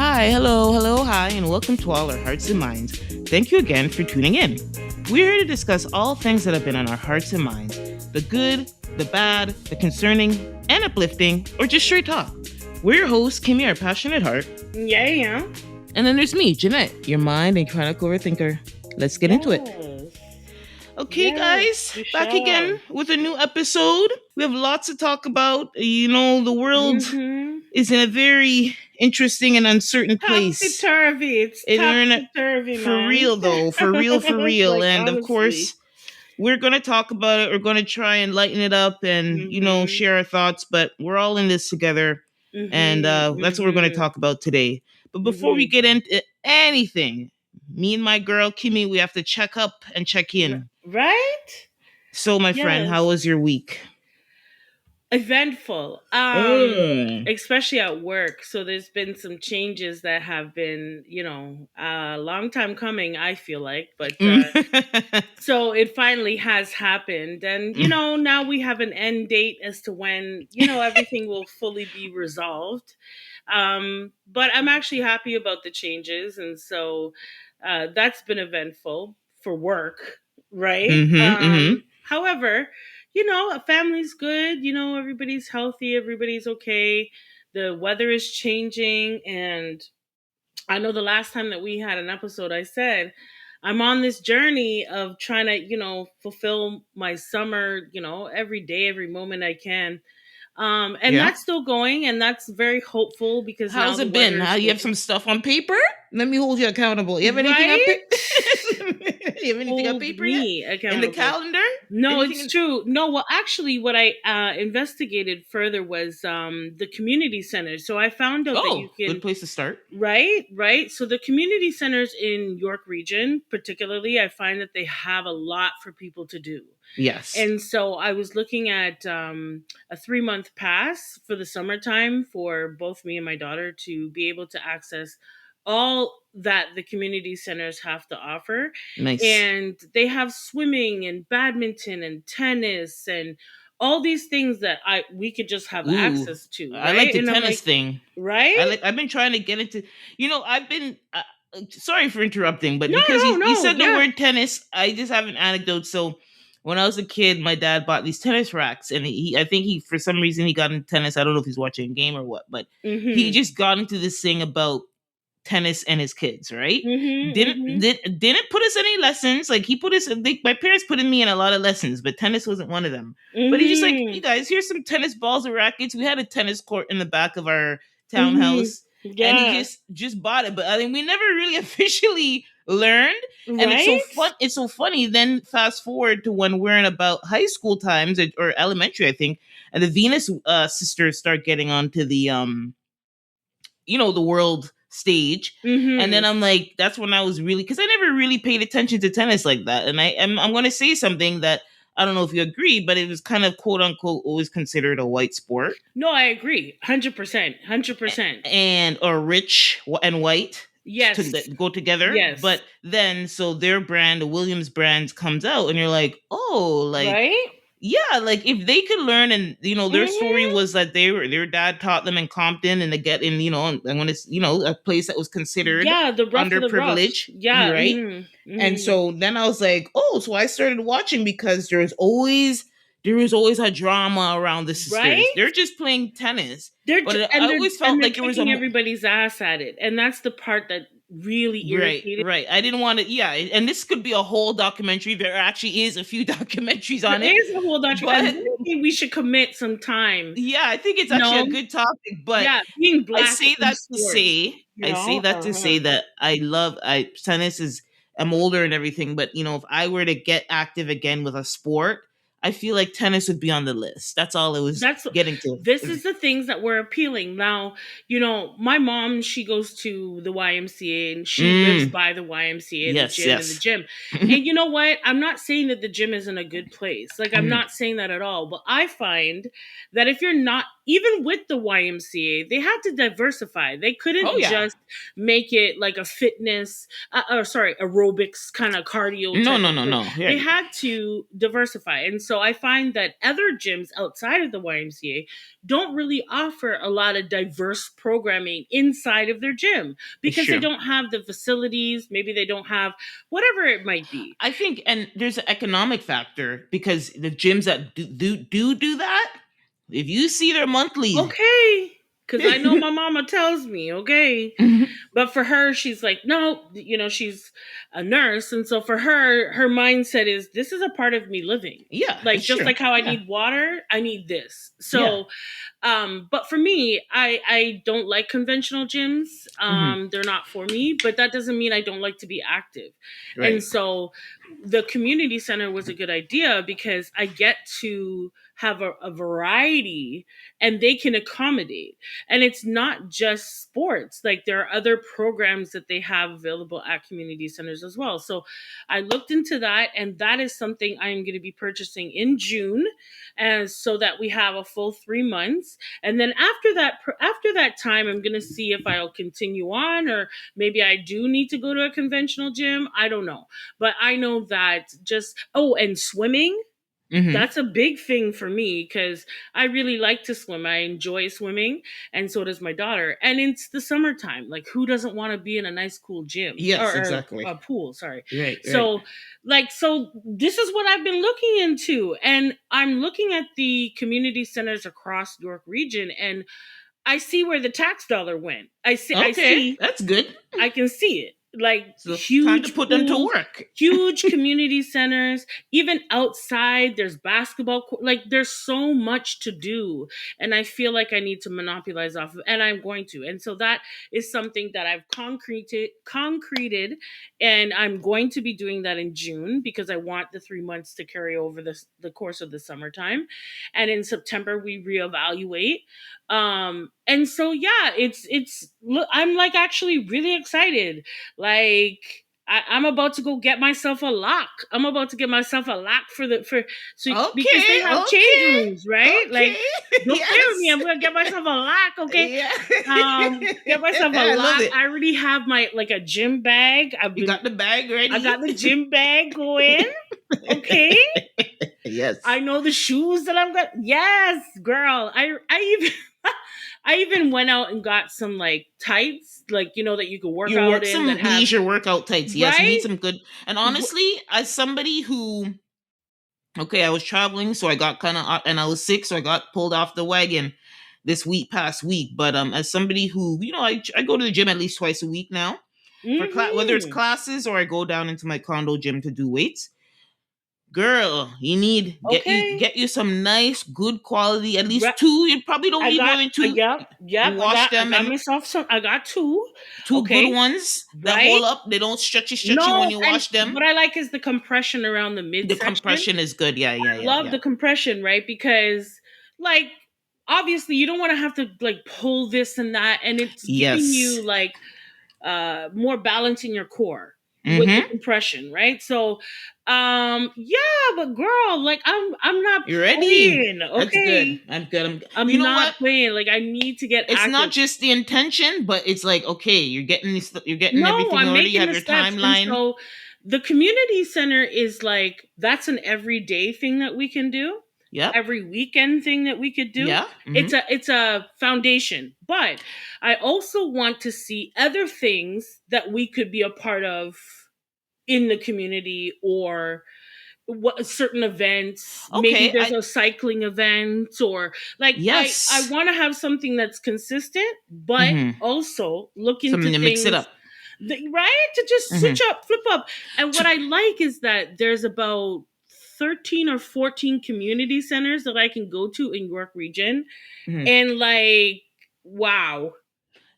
Hi, hello, hello, hi, and welcome to all our hearts and minds. Thank you again for tuning in. We're here to discuss all things that have been on our hearts and minds, the good, the bad, the concerning, and uplifting, or just straight talk. We're your hosts, Kimmy, our passionate heart. Yeah. And then there's me, Jeanette, your mind and chronic overthinker. Let's get into it. Okay, Yes, guys, we back shall. again with a new episode. We have lots to talk about. The world Mm-hmm. is in a very interesting and uncertain Topsy place. turvy. It's And we're in a, topsy turvy, for man. real, though, for real, for real. Like, And of honestly. course, we're going to talk about it. We're going to try and lighten it up and, Mm-hmm. share our thoughts. But we're all in this together. And Mm-hmm. that's what we're going to Mm-hmm. talk about today. But before we Mm-hmm. get into anything, me and my girl, Kimmy, we have to check up and check in. Right? So, my friend, how Yes. was your week? Eventful. Mm. Especially at work. So there's been some changes that have been, a long time coming, I feel like, but so it finally has happened. And, now we have an end date as to when, everything will fully be resolved. But I'm actually happy about the changes. And so that's been eventful for work, right? Mm-hmm. However, a family's good, everybody's healthy, everybody's okay. The weather is changing. And I know the last time that we had an episode, I said, I'm on this journey of trying to, fulfill my summer, every day, every moment I can. And Yeah. that's still going, and that's very hopeful because now How's the it weather been? is How you have changing. some stuff on paper? Let me hold you accountable. You have anything on paper? Right? You have anything on Hold paper yet? me In the accountable. calendar? No, Anything it's in true. No, well, actually, what I investigated further was the community centers. So I found out that you Oh, good can. place to start. Right. So the community centers in York region, particularly, I find that they have a lot for people to do. Yes. And so I was looking at a 3-month pass for the summertime for both me and my daughter to be able to access all that the community centers have to offer. Nice. And they have swimming and badminton and tennis and all these things that I we could just have Ooh, access to, I like right? the And I'm tennis like, thing. right? I've been trying to get into, I've been, sorry for interrupting, but No, because no, you no. said the Yeah. word tennis, I just have an anecdote. So when I was a kid, my dad bought these tennis racks and I think for some reason he got into tennis. I don't know if he's watching a game or what, but he Mhm. just got into this thing about tennis and his kids, right? Mhm. Mhm. Didn't put us any lessons. Like he put us, my parents put in me in a lot of lessons, but tennis wasn't one of them. But he just like, you Mhm. guys, here's some tennis balls and rackets. We had a tennis court in the back of our Mhm. townhouse, and he Yeah. just bought it. But I mean, we never really officially learned. And it's so Right? fun. It's so funny. Then fast forward to when we're in about high school times or elementary, I think, and the Venus sisters start getting onto the world stage. And then Mhm. I'm like, that's when I was really, because I never really paid attention to tennis like that. And I'm going to say something that I don't know if you agree, but it was kind of quote unquote always considered a white sport No, I agree. 100%. 100%. and or rich and white Yes. to go together. Yes. But then so their brand, the Williams brand, comes out, and you're like, oh, like Right? yeah, like if they could learn, and their story Mhm. was that their dad taught them in Compton, and they get in, I'm gonna, a place that was considered Yeah, the rough of the rough. underprivileged, Yeah. right? Mhm. And Mhm. so then I was like, oh, so I started watching because there was always a drama around the sisters. Right? They're just playing tennis, but I They're always and felt they're like there was a kicking everybody's ass at it. And that's the part that really right, irritated. right. I didn't want to, yeah, and this could be a whole documentary. There actually is a few documentaries There on it, is a whole document, and but maybe we should commit some time. yeah, I think it's You actually a know? good topic. But Yeah, being I black say in that to sports. say, You know? that I tennis is, I'm older and everything, but if I were to get active again with a sport, I feel like tennis would be on the list. That's all it was That's getting to. This is the things that were appealing. Now, my mom, she goes to the YMCA and she lives Mm, by the YMCA, the yes, gym and the yes. gym. And you know what? I'm not saying that the gym isn't a good place. Like, I'm Mhm. not saying that at all. But I find that if you're not even with the YMCA, they had to diversify. They Oh couldn't yeah. just make it like a fitness, or sorry, aerobics kind of cardio No, type no, of no, thing. no. Yeah. They had to diversify. And so I find that other gyms outside of the YMCA don't really offer a lot of diverse programming inside of their gym It's because they true. don't have the facilities. Maybe they don't have whatever it might be. I think, and there's an economic factor because the gyms that do that, if you see their monthlies, Okay. Because I know my mama tells me, okay. But for her, she's like, no, she's a nurse. And so for her, her mindset is this is a part of me living. yeah, Like it's just true. like how I Yeah, need water, I need this. yeah. So but for me, I don't like conventional gyms. Hmm. They're not for me, but that doesn't mean I don't like to be active. And Right. so the community center was a good idea because I get to have a variety and they can accommodate. And it's not just sports. Like there are other programs that they have available at community centers as well. So I looked into that, and that is something I'm going to be purchasing in June, and so that we have a full 3 months. And then after that time, I'm going to see if I'll continue on, or maybe I do need to go to a conventional gym. I don't know, but I know that just and swimming, Hmm. that's a big thing for me because I really like to swim. I enjoy swimming, and so does my daughter. And it's the summertime. Like, who doesn't want to be in a nice, cool gym Yes, or exactly. a pool? Sorry. Right, right. So, so this is what I've been looking into, and I'm looking at the community centers across York Region, and I see where the tax dollar went. I Okay, see that's good. I can see it. Like So time to huge put them to pools, work. huge community centers, even outside there's basketball like there's so much to do, and I feel like I need to monopolize off of, and I'm going to. And so that is something that I've concreted, and I'm going to be doing that in June because I want the 3 months to carry over the course of the summertime, and in September we reevaluate. And so yeah, look, I'm like actually really excited. Like I'm about to go get myself a lock. I'm about to get myself a lock because Okay, they have change okay, rooms, right? Like, okay. don't play with me. Yes. I'm gonna get myself a lock, okay? Yeah. Get myself a I love lock. it. I already have my like a gym bag. You got the bag I ready? got the gym bag going. Okay. Yes. I know the shoes that I'm gonna. Yes, girl. I even I even went out and got some like tights, like that you could work You out work in that some have leisure workout tights. Yes, you need right. some good. And honestly, as somebody who, okay, I was traveling, so I got kind of, and I was sick, so I got pulled off the wagon this past week. But as somebody who, I go to the gym at least twice a week now for whether it's Mm-hmm. classes or I go down into my condo gym to do weights. Girl, you need Okay. get you some nice, good quality, at Right. least two. You probably don't I need more got. than two. You Yep. wash I them got and myself some. I got two. two good Okay. ones that Right. hold up. They don't stretchy when No, you and wash them. what I like is the compression around the The midsection. compression is good. Yeah, yeah, I yeah, love yeah. the compression, right? Because like obviously you don't want to have to like pull this and that, and it's giving you Yes. like more balance in your core with the Mm-hmm. compression, right? So yeah, but girl, like I'm not You ready? playing, That's good. okay? I'm good. You I'm know not what? playing. Like I need to get It's not active. just the intention, but it's like, okay, you're getting No, everything I'm already. You making have the your steps. And timeline. so the community center is like that's an everyday thing that we can do. Yep. Every weekend thing that we could do. Yeah. Mm-hmm. It's a foundation. But I also want to see other things that we could be a part of in the community, or what certain events. Maybe Okay. there's a cycling event, or like I Yes. want to have something that's consistent, but Mm-hmm. also look into Something to mix it things up. right, to just switch Mm-hmm. up, flip up. And what I like is that there's about 13 or 14 community centers that I can go to in York Region, Mm-hmm. and like wow,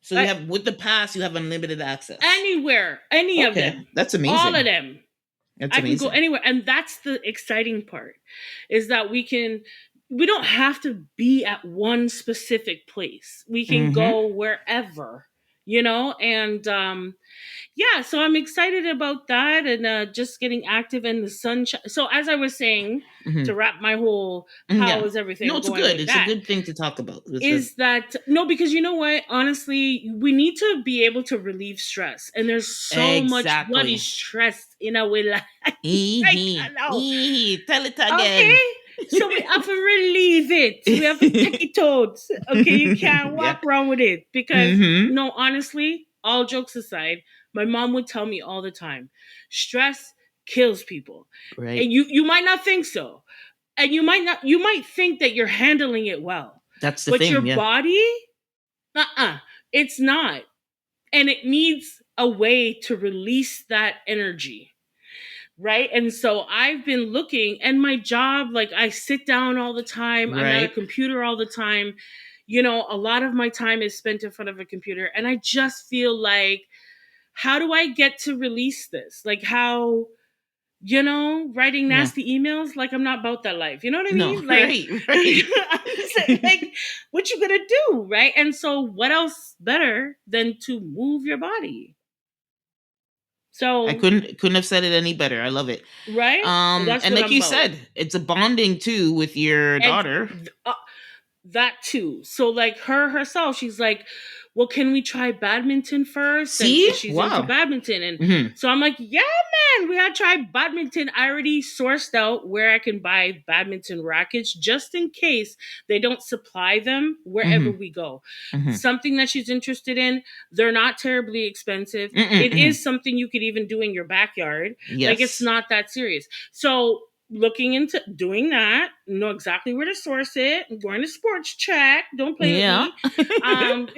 So you have, with the pass, you have unlimited access. anywhere, any of Okay, them, that's all of amazing. them. That's I can go amazing. anywhere. And that's the exciting part, is that we don't have to be at one specific place. We can Mm-hmm. go wherever, and yeah, so I'm excited about that, and just getting active in the sunshine. So as I was saying, Hmm. to wrap my whole how Yeah. is No, everything it's going good. with It's a that, good thing to talk about. It's a, is that no, because you know what, honestly, we need to be able to relieve stress, and there's so much bloody exactly. stress in our life right now. Tell it Okay, again. so we have to relieve it. We have to take it out. Okay, you can't Yeah. walk around with it because Hmm. no, honestly, all jokes aside, my mom would tell me all the time, stress kills people, Right. and you might not think so, and you might think that you're handling it well, That's the but your thing. Yeah. body, it's not, and it needs a way to release that energy, right? And so I've been looking, and my job, like, I sit down all the time, I'm at a Right. computer all the time. A lot of my time is spent in front of a computer, and I just feel like, how do I get to release this? Like, how, writing Yeah. nasty emails, like, I'm not about that life. You know what I No. mean? Like, Right. Right. I'm saying, like, what you gonna do, right? And so, what else better than to move your body? I So, couldn't have said it any better. I love it. right? That's And what like I'm you about. said, it's a bonding too with your And daughter. that too. So, like, her herself, she's like, well, can we try badminton first? And See? she's into Wow. badminton. And Hmm. so I'm like, yeah, man, we gotta try badminton. I already sourced out where I can buy badminton rackets just in case they don't supply them wherever Hmm. we go. Hmm. Something that she's interested in. They're not terribly expensive. It Hmm. is something you could even do in your backyard. Like, it's Yes. not that serious. So, looking into doing that, know exactly where to source it. I'm going to Sports Check. Don't play with Yeah. me. Um,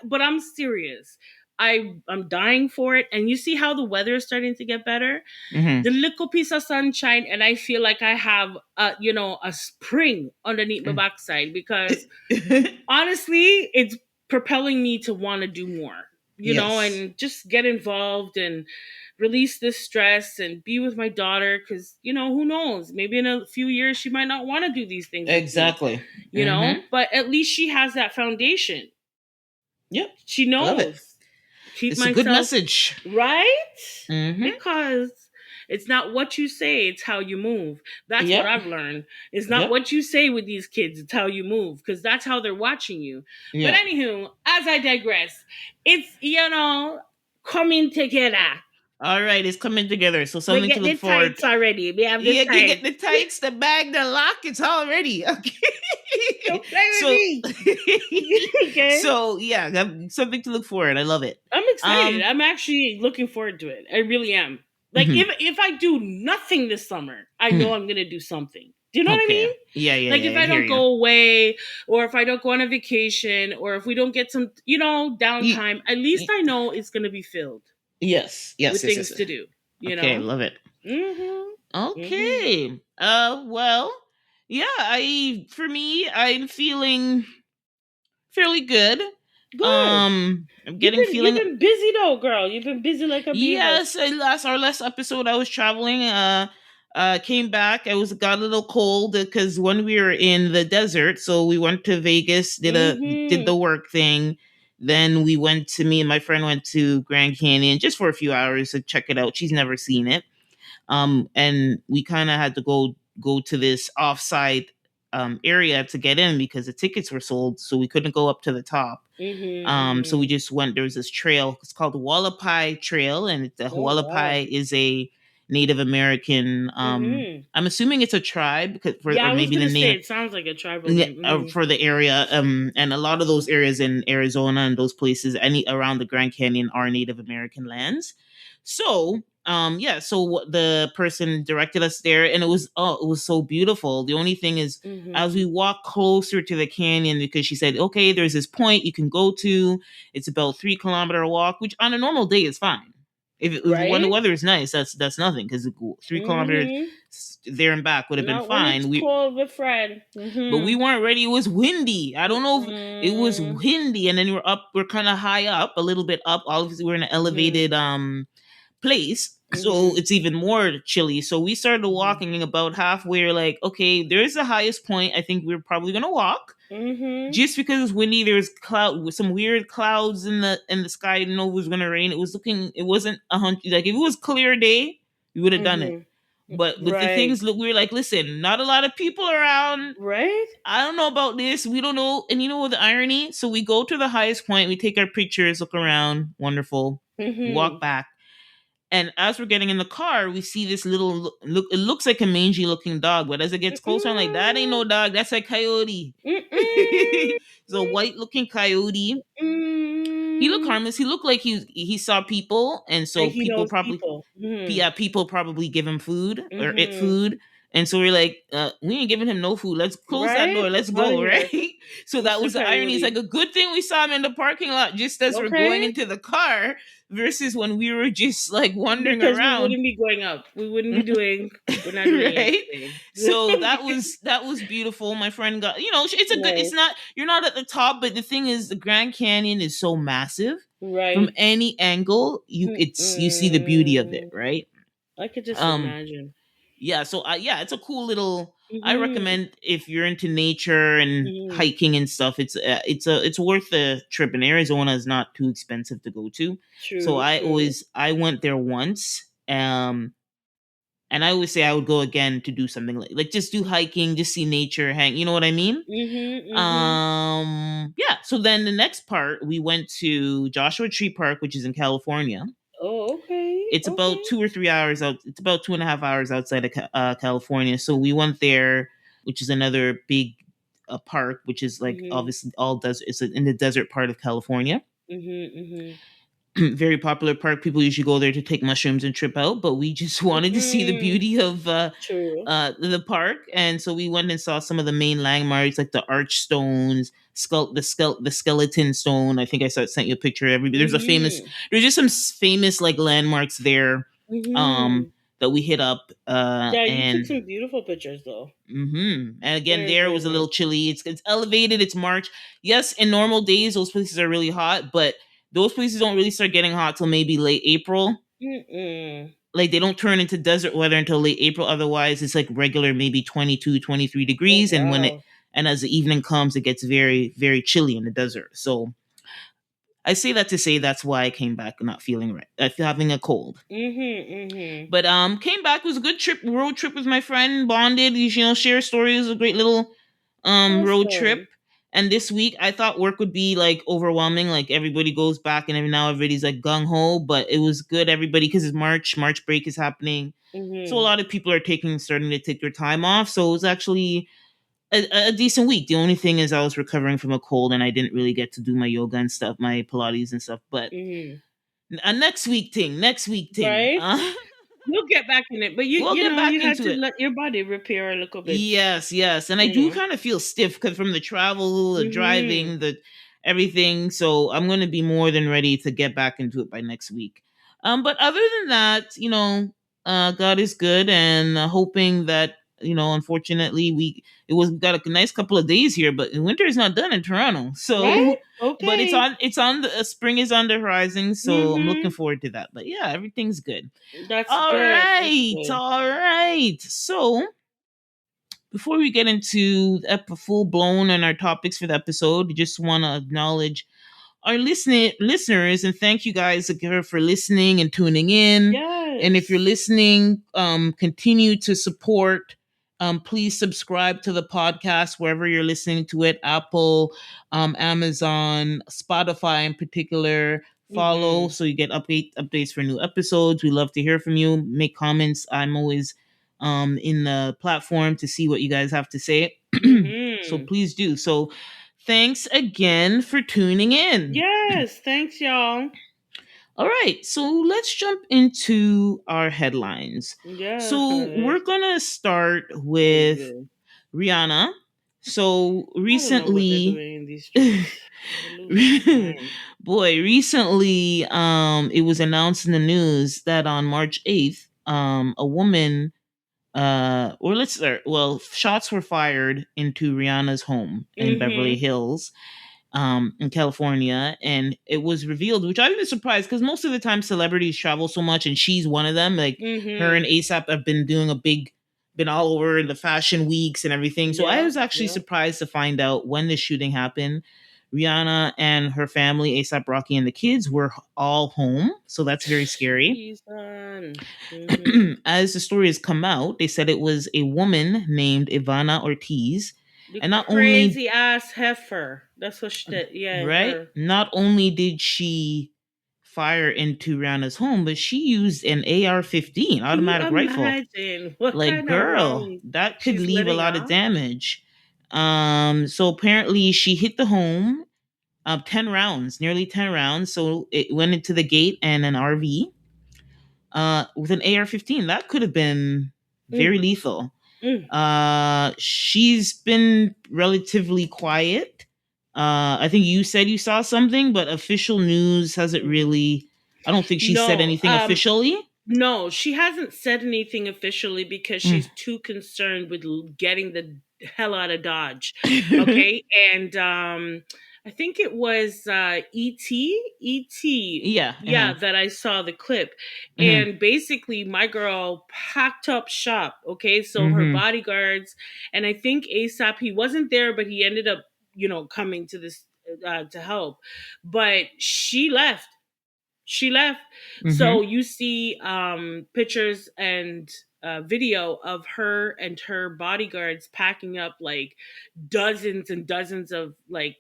but I'm serious. I'm dying for it. And you see how the weather is starting to get better. Hmm. The little piece of sunshine, and I feel like I have a spring underneath my backside, because honestly, it's propelling me to want to do more, Yes. and just get involved and release this stress and be with my daughter, because who knows, maybe in a few years she might not want to do these things with me, Exactly. Hmm. but at least she has that foundation. Yep. She I love it. knows, keep It's a good myself message. right, Hmm. because it's not what you say, it's how you move. That's what Yep. I've learned. It's not Yep. what you say with these kids, it's how you move, because that's how they're watching you. But Yeah. anywho, as I digress, it's coming together. All right. It's coming together. So We something to get look the forward. tights already. We have the Yeah, you get tights. the tights, the bag, the lock. It's already okay. Don't play with So, me. Okay. so yeah, something to look forward. I love it. I'm excited. Um. I'm actually looking forward to it. I really am. Like, Mhm. if I do nothing this summer, I know Mhm. I'm gonna do something. Do you know what I Okay. mean? Yeah. Yeah. Like, Yeah. if I I hear don't you. go away, or if I don't go on a vacation, or if we don't get some, Ye- downtime, at least ye- I know it's gonna be filled Yes. Yes. with Yes. Yes. things to do. You Okay. I know? love it. Mm-hmm. Okay. Well. Yeah. For me, I'm feeling fairly good. Good. I'm You've getting been you've feeling. been busy though, girl. You've been busy like a beaver. Yes, our last episode, I was traveling. Came back. I was got a little cold because when we were in the desert, so we went to Vegas, did Mm-hmm. the work thing. Then me and my friend went to Grand Canyon just for a few hours to check it out. She's never seen it. And we kind of had to go to this offsite area to get in because the tickets were sold, so we couldn't go up to the top. So we Mm-hmm. just went. There was this trail. It's called the Wallapai Trail, and the Oh wow. Wallapai is a Native American. Mm-hmm. I'm assuming it's a tribe, Yeah, or I was maybe the gonna say name it sounds like a tribal name. for the area. And a lot of those areas in Arizona and those places, any around the Grand Canyon, are Native American lands. So yeah, so the person directed us there, and it was so beautiful. The only thing is, as Mm-hmm. we walk closer to the canyon, because she said, okay, there's this point you can go to. It's about 3 kilometer walk, which on a normal day is fine. If when the Right? weather is nice, that's nothing, because 3 kilometers Mm-hmm. there and back would have been Not when it's fine. cold, with friend. But we Mm-hmm. weren't ready. It was windy. I don't know if it was Mm-hmm. windy, and then we're kind of high up, a little bit up. Obviously, we're in an Mm-hmm. elevated place, so Mm-hmm. it's even more chilly. So we started Mm-hmm. walking, and about halfway, we're like, okay, there's the highest point. I think we're probably gonna walk. Mhm. Just because it's windy, there was cloud with some weird clouds in the sky. I didn't know it was gonna rain. It was looking. It wasn't 100. Like if it was clear day, we would have done it. Mhm. But with the Right. things, look, we were like, listen, not a lot of people around. Right? I don't know about this. We don't know. And you know what the irony? So we go to the highest point, we take our pictures, look around, wonderful, walk Mhm. back. And as we're getting in the car, we see this little look. It looks like a mangy looking dog, but as it gets closer, I'm like, that ain't no dog. That's a coyote. Mm-mm. It's a white looking coyote. He looked Mm. harmless. He looked like he saw people, and Like so he people knows probably people. Mhm. yeah, people probably give him food or it Mhm. food. And so we're like, we ain't giving him no food. Let's close that Right? door. Let's Out of go, here, right? So that Mr. was the irony. It's like Coyote. a good thing we saw him in the parking lot just as we're going Okay? into the car versus when we were just like wandering Because we around. wouldn't be going up. We're not doing Right? anything. So that was beautiful. My friend got, it's a good, it's Nice. not, you're not at the top, but the thing is the Grand Canyon is so massive. From Right. any angle, you see the beauty of it, Mm-mm. right? I could just Um imagine. yeah, so yeah, it's a cool little. I Mhm. recommend if you're into nature and Mhm. hiking and stuff. It's worth the trip. And Arizona is not too expensive to go to, so True, true. I went there once. And I always say I would go again to do something like just do hiking, just see nature, hang. You know what I mean? Mhm, mhm. Yeah. So then the next part, we went to Joshua Tree Park, which is in California. Oh, okay, It's about okay. 2 or 3 hours out. It's about 2.5 hours outside of California. So we went there, which is another big park, which is like Mhm. obviously all desert. It's in the desert part of California. Mhm, mhm. Very popular park. People usually go there to take mushrooms and trip out, but we just wanted to see the Mhm. beauty of True. the park, and so we went and saw some of the main landmarks like the arch stones, the skeleton stone. I think I sent you a picture. Mhm. There's just some famous like landmarks there, um, Mhm. that we hit up, Yeah, you took and some beautiful pictures though. and again Very, there it very was a little nice. chilly. It's elevated. It's March. Yes, in normal days those places are really hot, but those places don't really start getting hot till maybe late April. Mm-mm. Like they don't turn into desert weather until late April. Otherwise, it's like regular, maybe 22, 23 Oh degrees. wow. And as the evening comes, it gets very, very chilly in the desert. So I say that to say that's why I came back not feeling right, having a cold. Mhm, mhm. But came back, was a good trip, road trip with my friend, bonded, share stories, a great little road trip. Awesome. And this week I thought work would be like overwhelming, like everybody goes back and now everybody's like gung ho, but it was good. Everybody, because it's March break is happening. So a Mhm. lot of people are starting to take their time off. So it was actually a decent week. The only thing is I was recovering from a cold and I didn't really get to do my yoga and stuff, my Pilates and stuff. But Mhm. a next week thing. Right? You'll get back in it, but you We'll you get know, back you had into to it. let your body repair a little bit, Yes, yes. And I you do know. kind of feel stiff because from the travel, the Mhm. driving, the everything. So I'm going to be more than ready to get back into it by next week. But other than that, God is good, and hoping that, unfortunately, we got a nice couple of days here, but winter is not done in Toronto. Right? So, but Okay. it's on the spring is on the horizon. So I'm looking Mhm. forward to that. But yeah, everything's good. That's All good. That's right, good. all right. So before we get into full blown on our topics for the episode, we just want to acknowledge our listeners and thank you guys again for listening and tuning in. And if you're Yes. listening, continue to support. Please subscribe to the podcast wherever you're listening to it: Apple, Amazon, Spotify in particular. Follow Mhm. so you get updates for new episodes. We love to hear from you. Make comments. I'm always in the platform to see what you guys have to say. So Mhm. please do. So thanks again for tuning in. Yes, thanks y'all. All right, so let's jump into our headlines. So Yes. we're gonna start Oh with good. Rihanna. So I don't know what they're recently, doing in these streets. They're losing my mind. boy, recently, it was announced in the news that on March 8th, a woman, or let's start. Well, shots were fired into Rihanna's home in Beverly Mhm. Hills, in California, and it was revealed, which I was surprised because most of the time celebrities travel so much, and she's one of them. Like her and Mhm. ASAP have been doing a big been all over in the fashion weeks and everything. So I Yeah, was actually yeah. surprised to find out when the shooting happened. Rihanna and her family, ASAP Rocky and the kids, were all home. So that's very scary. Treason. Mm-hmm. As the story has come out, they said it was a woman named Ivana Ortiz. The And not only, crazy ass heifer. That's what she did. Yeah, right, her. not only did she fire into Rihanna's home, but she used an AR-15 Can you automatic rifle. imagine what Like, kind of girl, rounds that could she's leave a letting lot of off? damage. So apparently she hit the home 10 rounds, nearly 10 rounds. So it went into the gate and an RV with an AR-15. That could have been very Mm, lethal. mm, She's been relatively quiet. I think you said you saw something, but official news hasn't mm. really. I don't think she said No, anything officially. no, she hasn't said anything officially because Mm. she's too concerned with getting the hell out of Dodge. Okay? And I think it was ET, Yeah. yeah, that I saw the clip. Mm-hmm. And basically my girl packed up shop, okay? So her Mm-hmm. bodyguards, and I think ASAP, he wasn't there, but he ended up, coming to this to help. But she left. So Mm-hmm. you see pictures and video of her and her bodyguards packing up like dozens and dozens of like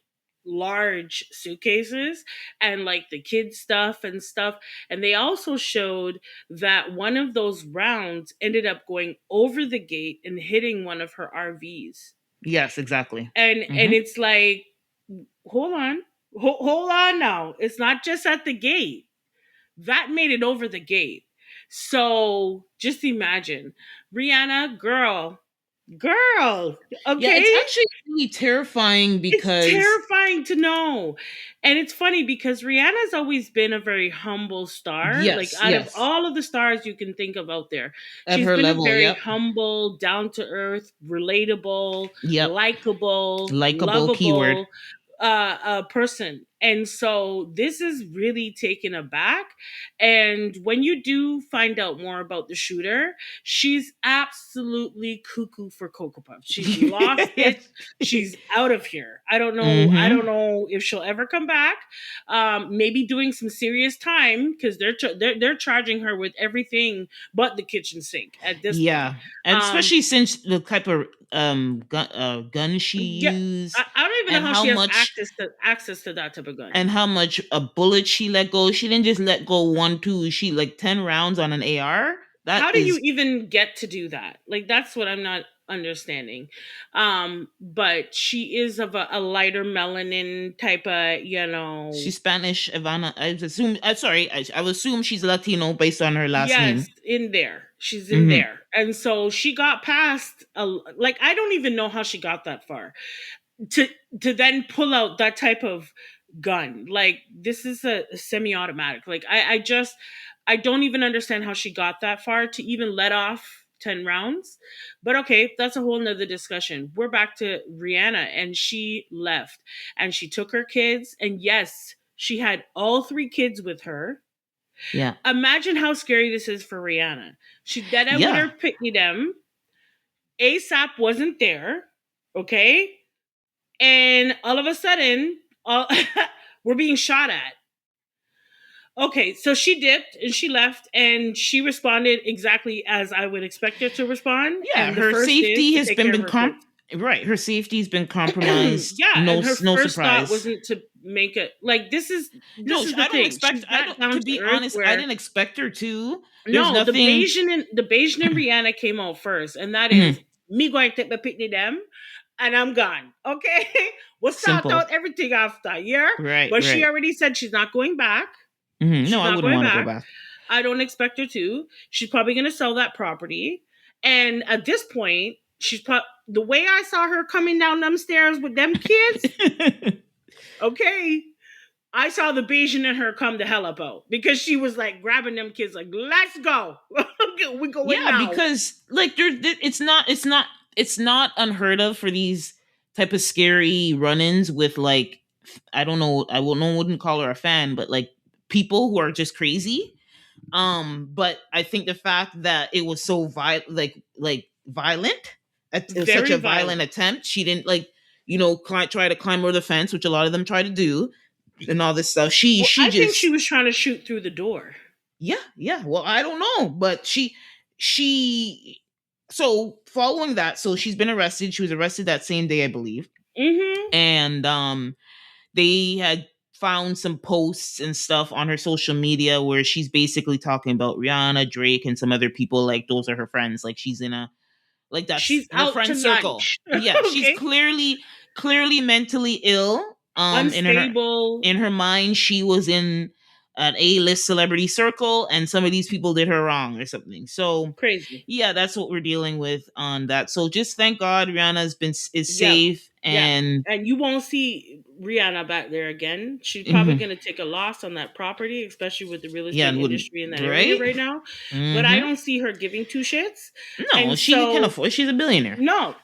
large suitcases and like the kids stuff and stuff. And they also showed that one of those rounds ended up going over the gate and hitting one of her RVs. Yes, exactly. And Mm-hmm. it's like, hold on, hold on now, it's not just at the gate that made it over the gate. So just imagine, Rihanna, girl, Yeah, it's okay? actually really terrifying It's because terrifying to know. And it's funny because Rihanna's always been a very humble star. Like yes, out of yes, all of the stars you can think of out there, at she's her been a level, very yep, humble, down to earth, relatable, yep, likable, likable keyword. lovable person. And so this is really taken aback. And when you do find out more about the shooter, she's absolutely cuckoo for Cocoa Puffs. She's lost it. She's out of here. I don't know. I don't Mm-hmm. know if she'll ever come back. Maybe doing some serious time because they're charging her with everything but the kitchen sink at this point. Yeah, and Um, especially since the type of gun she yeah, used, I don't even know and how how she has much access to that type of gun. a bullet she let go. She didn't just let go one, two. She like 10 rounds on an AR. That How do you is, even get to do that? Like that's what I'm not understanding. But she is of a lighter melanin type of, she's Spanish. Ivana. I assume. Sorry, I would assume she's Latino based on her last yes, name. in there. She's in Hmm. there. And so she got past like I don't even know how she got that far to then pull out that type of gun. Like this is a semi-automatic. Like I don't even understand how she got that far to even let off 10 rounds. But okay, that's a whole nother discussion. We're back to Rihanna, and she left and she took her kids, and yes, she had all three kids with her. Yeah. Imagine how scary this is for Rihanna. She did it with Yeah. her pitney them. ASAP wasn't there. Okay. And all of a sudden, all, we're being shot at. Okay, so she dipped and she left, and she responded exactly as I would expect her to respond. Yeah. And the Her first is safety to has take care of been her kids. right. Her safety's been compromised. Yeah, No, and her no first thought surprise. wasn't to make it like No, this is the I don't thing. expect. She's I that don't. To down to be earth honest, I where didn't expect her to. There's no, nothing. The Bayesian and Rihanna came out first, and that Mhm. is me going to take my picnic them and I'm gone. Okay. We'll start Simple. out everything after, yeah? Right. But she Right. already said she's not going back. No, She's I not wouldn't going want to go back. back. I don't expect her to. She's probably going to sell that property. And at this point, the way I saw her coming down them stairs with them kids, okay, I saw the Bayesian in her come the hell up out because she was like grabbing them kids, like, let's go. We're going Yeah, now. because like it's not unheard of for these type of scary run-ins with like I don't know, wouldn't call her a fan, but like people who are just crazy. But I think the fact that it was so violent, like violent. It was such Very a violent violent. attempt. She didn't like, try to climb over the fence, which a lot of them try to do, and all this stuff. Well, She I think she just, was trying to shoot through the door. yeah, yeah. Well, I don't know, but she so following that, so she's been arrested. She was arrested that same day, I believe. Mm-hmm. And they had found some posts and stuff on her social media where she's basically talking about Rihanna, Drake, and some other people, like those are her friends. Like she's in a, like that's She's her out to friend circle. lunch. Yeah, she's Okay. clearly mentally ill. Unstable. In her mind, she was in an A-list celebrity circle, and some of these people did her wrong or something. So Crazy. yeah, that's what we're dealing with on that. So just thank God Rihanna's been is Yep. safe. Yeah. And And you won't see Rihanna back there again. She's probably mhm, going to take a loss on that property, especially with the real yeah, estate and wouldn't, industry in that area right? right now. But I Mm-hmm. don't see her giving two shits. No, And she can so, afford. She's a billionaire. no,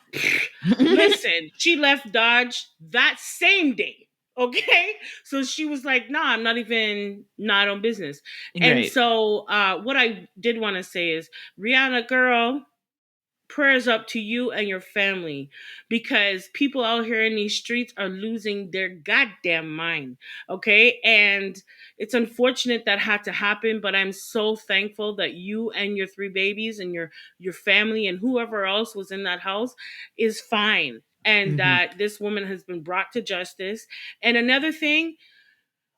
listen, she left Dodge that same day. Okay. So she was like, nah, I'm not even not on business. And Right. so what I did want to say is, Rihanna girl, prayers up to you and your family, because people out here in these streets are losing their goddamn mind. Okay. And it's unfortunate that had to happen, but I'm so thankful that you and your three babies and your family and whoever else was in that house is fine, and Mm-hmm. that this woman has been brought to justice. And another thing,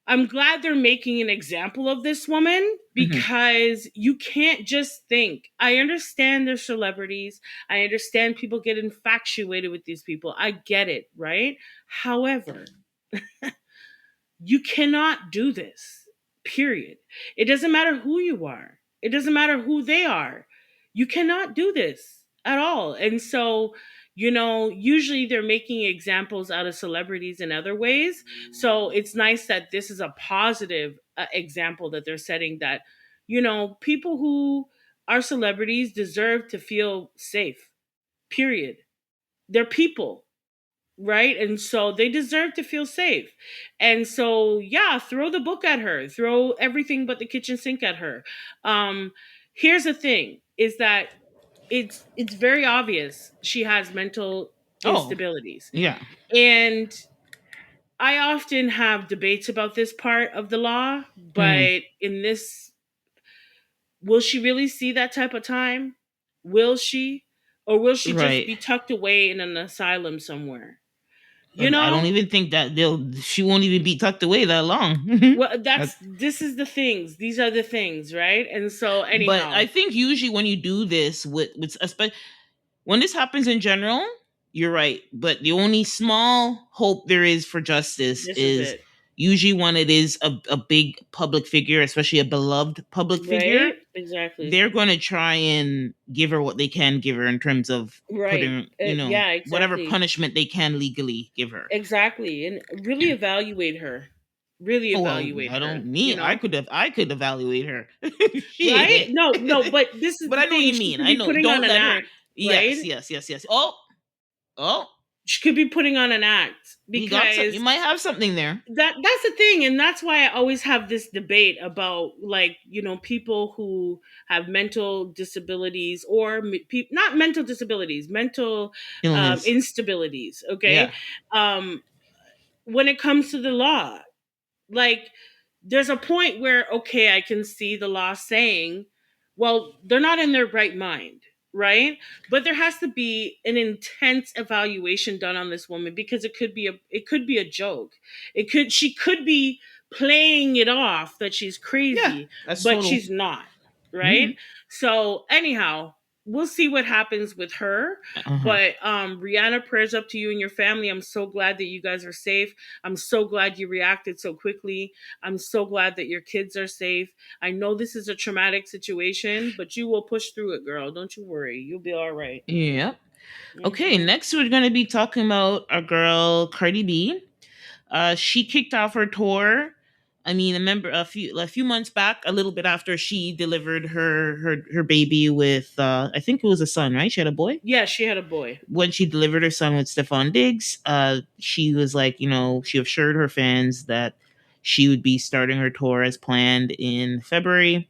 I'm glad they're making an example of this woman, Mm-hmm. because you can't just think. I understand they're celebrities. I understand people get infatuated with these people. I get it, right? However, you cannot do this, period. It doesn't matter who you are, it doesn't matter who they are. You cannot do this at all. And so, usually they're making examples out of celebrities in other ways. So it's nice that this is a positive example that they're setting, that, people who are celebrities deserve to feel safe, period. They're people, right? And so they deserve to feel safe. And so, yeah, throw the book at her, throw everything but the kitchen sink at her. um Here's the thing, is that it's very obvious she has mental Oh, instabilities. yeah. And I often have debates about this part of the law, Mm-hmm. but in this, will she really see that type of time? Will she? Or will she just Right. be tucked away in an asylum somewhere? You And I don't know? even think that she won't even be tucked away that long. Well, Uh, this is the things. These are the things, right? And so, but I anyhow, think usually when you do this with especially when this happens in general, you're right. But the only small hope there is for justice this is is it, usually when it is a big public figure, especially a beloved public figure. right? Exactly, They're going to try and give her what they can give her in terms of right? putting, Yeah, whatever exactly, punishment they can legally give her. exactly, and really evaluate her, really Oh, well, evaluate I her. don't me. I could evaluate her. Right? Shit. No, no, but this is But the I know what thing. you She mean. could I be know. putting on Don't an let her. act, Yes, right? yes, yes, yes. Oh, oh. She could be putting on an act, You got some. You because might have something there. that's the thing. And that's why I always have this debate about, like, people who have mental disabilities, or not mental disabilities, mental Illness. instabilities. Okay. Yeah. um when it comes to the law, like, there's a point where, okay, I can see the law saying, well, they're not in their right mind, right? But there has to be an intense evaluation done on this woman, because it could be a joke. She could be playing it off that she's Yeah. crazy, That's but total. she's not, Hmm. right? So anyhow, we'll see what happens with her. Uh huh. But Rihanna, prayers up to you and your family. I'm so glad that you guys are safe. I'm so glad you reacted so quickly. I'm so glad that your kids are safe. I know this is a traumatic situation, but you will push through it, girl. Don't you worry. You'll be all right. Yep. Okay. Mm-hmm. Next, we're gonna be talking about our girl Cardi B. She kicked off her tour. I mean, I remember a few months back, a little bit after she delivered her baby with I think it was a son, right? She had a boy. Yeah, she had a boy. When she delivered her son with Stephon Diggs, she was like, she assured her fans that she would be starting her tour as planned in February.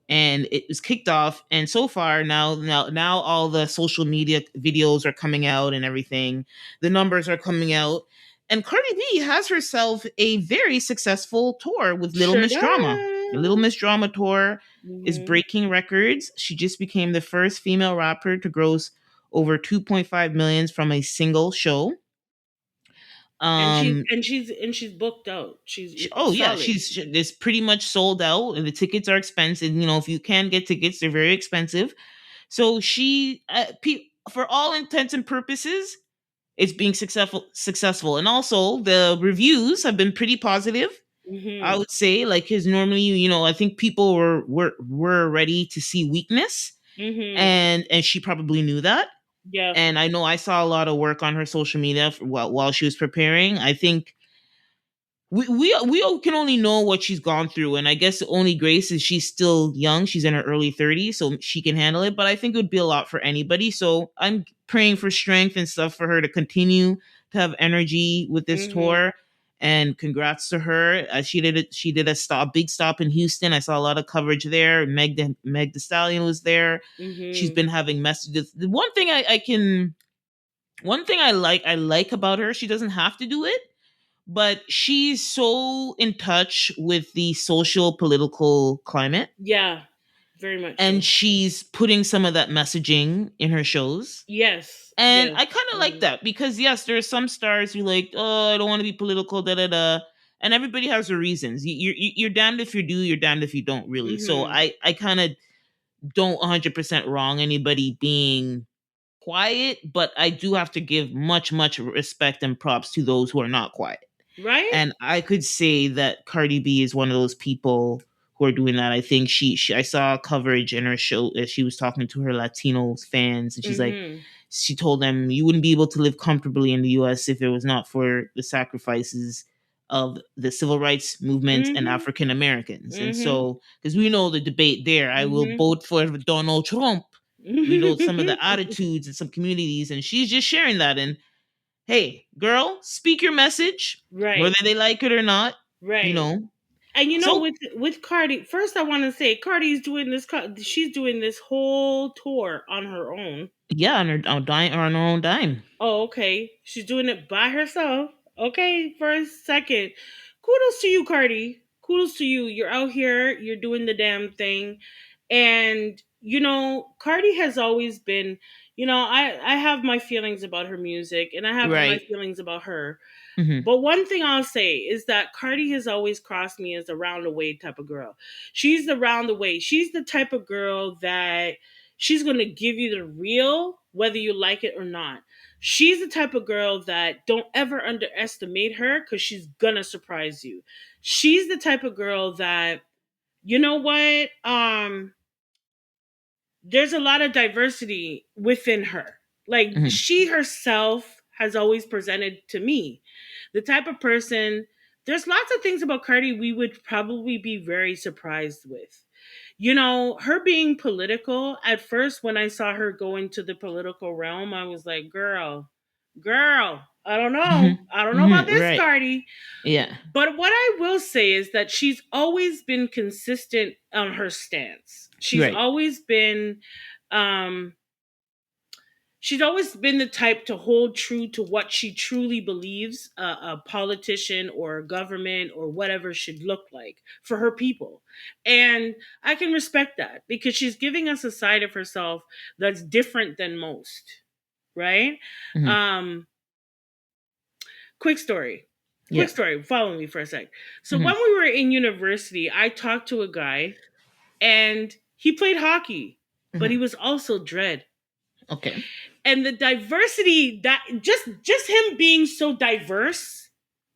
and it was kicked off. And so far now all the social media videos are coming out and everything. The numbers are coming out, and Cardi B has herself a very successful tour with Little Sure Miss Drama. The Little does. Miss Drama tour is Hmm. breaking records. She just became the first female rapper to gross over 2.5 millions from a single show. And she's Um, and she's and she's booked out. oh yeah, Solid. it's pretty much sold out, and the tickets are expensive. You know, if you can get tickets, they're very expensive. So for all intents and purposes, it's being successful, and also the reviews have been pretty positive. I Hmm. would say, like, because normally, I think people were ready to see weakness, Hmm. and she probably knew that. Yeah. And I know I saw a lot of work on her social media while she was preparing. I think we all can only know what she's gone through, and I guess the only grace is she's still young. She's in her early 30s, so she can handle it. But I think it would be a lot for anybody. So I'm praying for strength and stuff for her to continue to have energy with this Hmm. tour. And congrats to her. She did a big stop in Houston. I saw a lot of coverage there. Meg the Stallion was there. She's Hmm. been having messages. The one thing I like about her, she doesn't have to do it, but she's so in touch with the social political climate, Yeah. Very much and so. she's putting some of that messaging in her shows. Yes. And Yes. I kind of like Hmm. that because yes, there are some stars who like, oh, I don't want to be political, da da da, and everybody has their reasons. You're damned if you do, you're damned if you don't, really. So Hmm. I kind of don't 100% wrong anybody being quiet, but I do have to give much respect and props to those who are not quiet. Right. And I could say that Cardi B is one of those people who are doing that. I think she I saw coverage in her show as she was talking to her Latino fans, and she's like, Hmm. she told them you wouldn't be able to live comfortably in the US if it was not for the sacrifices of the civil rights movement and Hmm. African Americans. And Hmm. so, because we know the debate there, I will Hmm. vote for Donald Trump. We know some of the attitudes in some communities, and she's just sharing that. And hey, girl, speak your message, whether Right. they like it or not, you Right. know. And So with Cardi, first I want to say Cardi's doing this. She's doing this whole tour on her own. yeah, on her own dime. Oh, okay. She's doing it by herself. Okay, for a second. Kudos to you, Cardi. Kudos to you. You're out here, you're doing the damn thing. And Cardi has always been, I have my feelings about her music and I have my Right. feelings about her. Hmm. But one thing I'll say is that Cardi has always crossed me as a round the way type of girl. She's the round the way. She's the type of girl that she's going to give you the real, whether you like it or not. She's the type of girl that don't ever underestimate her because she's going to surprise you. She's the type of girl that, you know what? There's a lot of diversity within her. Like Hmm. she herself has always presented to me the type of person. There's lots of things about Cardi we would probably be very surprised with. Her being political, at first when I saw her go into the political realm, I was like, girl, I don't Hmm. know. I don't know about Hmm. this Right. Cardi. Yeah. But what I will say is that she's always been consistent on her stance. Right. Um she's always been the type to hold true to what she truly believes a politician or a government or whatever should look like for her people. And I can respect that because she's giving us a side of herself that's different than most, right? Hmm. Um quick story. Quick Yeah. story. Follow me for a sec. So Hmm. when we were in university, I talked to a guy and he played hockey, but he Hmm. was also dread. Okay. And the diversity that just him being so diverse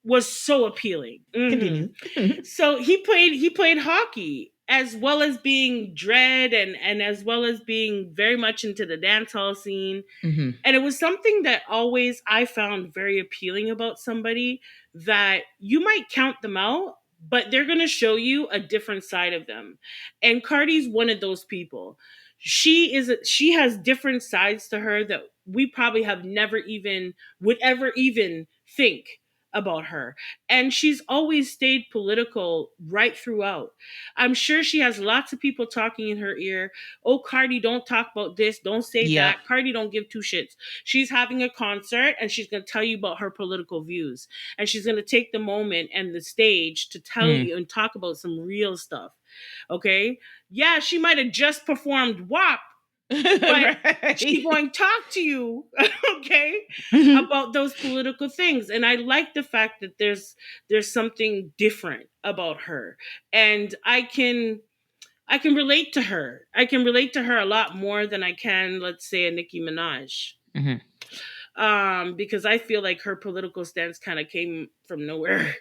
was so appealing. Continue. So he played hockey as well as being dread and as well as being very much into the dance hall scene. Hmm. And it was something that always I found very appealing about somebody, that you might count them out, but they're going to show you a different side of them. And Cardi's one of those people. She has different sides to her that we probably have never even would ever even think about her. And she's always stayed political right throughout. I'm sure she has lots of people talking in her ear. Oh, Cardi, don't talk about this. Don't say Yeah. that. Cardi don't give two shits. She's having a concert and she's going to tell you about her political views. And she's going to take the moment and the stage to tell Mm. you and talk about some real stuff. Okay? Yeah, she might have just performed WAP, but she Right. going to talk to you, okay, Mhm. about those political things. And I like the fact that there's something different about her. And I can relate to her. I can relate to her a lot more than I can, let's say, a Nicki Minaj. Mhm. Because I feel like her political stance kind of came from nowhere.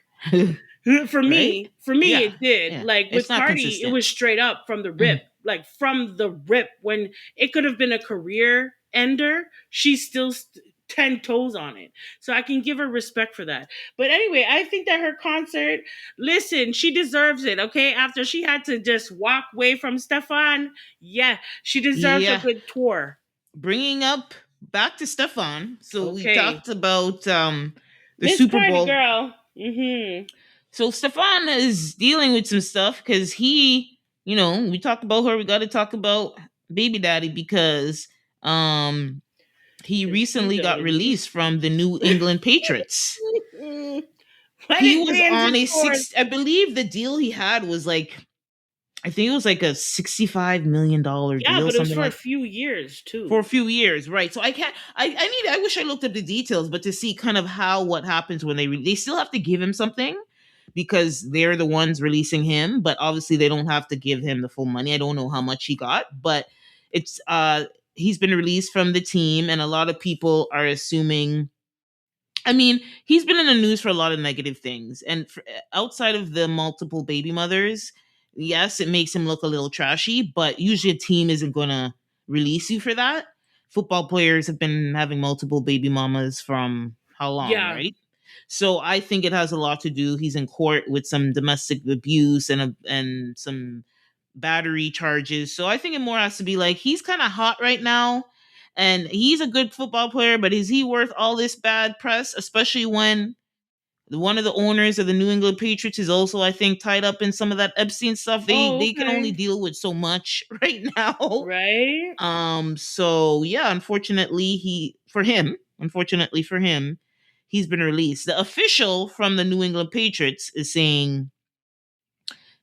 for Right? me, for me, Yeah. it did. Yeah. Like It's with not Cardi, it consistent. was straight up from the rip, Mhm. like from the rip. When it could have been a career ender, she still 10 toes on it. So I can give her respect for that. But anyway, I think that her concert, listen, she deserves it. Okay, after she had to just walk away from Stefan, yeah, she deserves a Yeah. good tour. Bringing up back to Stefan. So we Okay, talked about the Miss Super Cardi Bowl. girl. Mm-hmm. So Stefan is dealing with some stuff because we talked about her. We got to talk about baby daddy because um he Because he recently got done he released from the New England Patriots. Let He it was rains on its a course. six. I believe the deal he had was like, I think it was like a $65 million Yeah, deal, but it was something for a like, few years for a too. few years, right? So I can't. I wish I looked up the details, but to see kind of how what happens when they still have to give him something because they're the ones releasing him, but obviously they don't have to give him the full money. I don't know how much he got, but it's he's been released from the team, and a lot of people are assuming. I mean, he's been in the news for a lot of negative things, and outside of the multiple baby mothers, yes, it makes him look a little trashy. But usually, a team isn't gonna release you for that. Football players have been having multiple baby mamas from how long, Yeah. right? So I think it has a lot to do. He's in court with some domestic abuse and some battery charges. So I think it more has to be like he's kind of hot right now and he's a good football player, but is he worth all this bad press, especially when one of the owners of the New England Patriots is also, I think, tied up in some of that Epstein stuff. They Oh, they can only okay. deal with so much right now. Right? So yeah, unfortunately for him, he's been released. The official from the New England Patriots is saying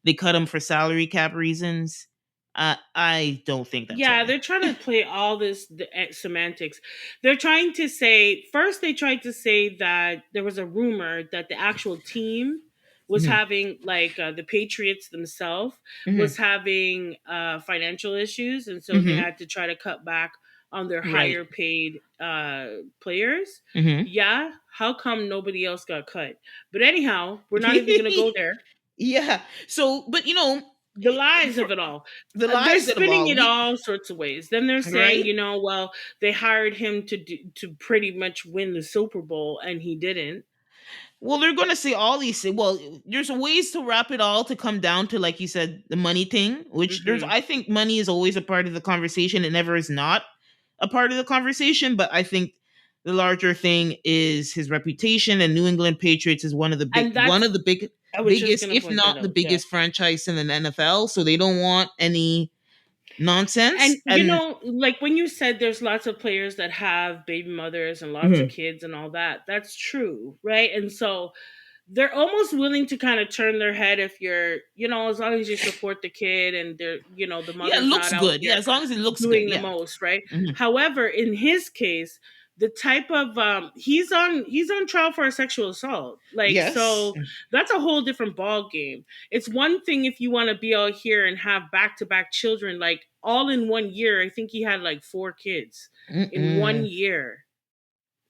they cut him for salary cap reasons. I don't think that's Yeah, right. they're trying to play all this semantics. They're trying to say first they tried to say that there was a rumor that the actual team was Mhm. having like the Patriots themselves was Mhm. having financial issues, and so they Mhm. had to try to cut back on their Right. higher paid players. Mhm. Yeah, how come nobody else got cut? But anyhow, we're not even going to go there. Yeah. So, but The lies of for it all. the They're lies of spinning all, it all sorts of ways. Then they're saying, right? well, they hired him to pretty much win the Super Bowl, and he didn't. Well, they're going to say all these. Well, there's ways to wrap it all to come down to, like you said, the money thing. Which Hmm. I think money is always a part of the conversation. It never is not a part of the conversation. But I think the larger thing is his reputation. And New England Patriots is And one that's of the I was just biggest, gonna if point that not the out. Yeah. biggest franchise in the NFL. So they don't want any And nonsense. And like when you said there's lots of players that have baby mothers and lots of Mhm. kids and all that, that's true, right? And so they're almost willing to kind of turn their head if you're, as long as you support the kid and they're, the Yeah, it mother's looks not out good. Yeah, here as long as it looks good. doing the Yeah. most, right? Mhm. However, in his case, the type of he's on trial for a sexual assault. Like, Yes. so that's a whole different ball game. It's one thing if you want to be out here and have back-to-back children, like all in one year. I think he had like 4 kids in one Mm-mm. year.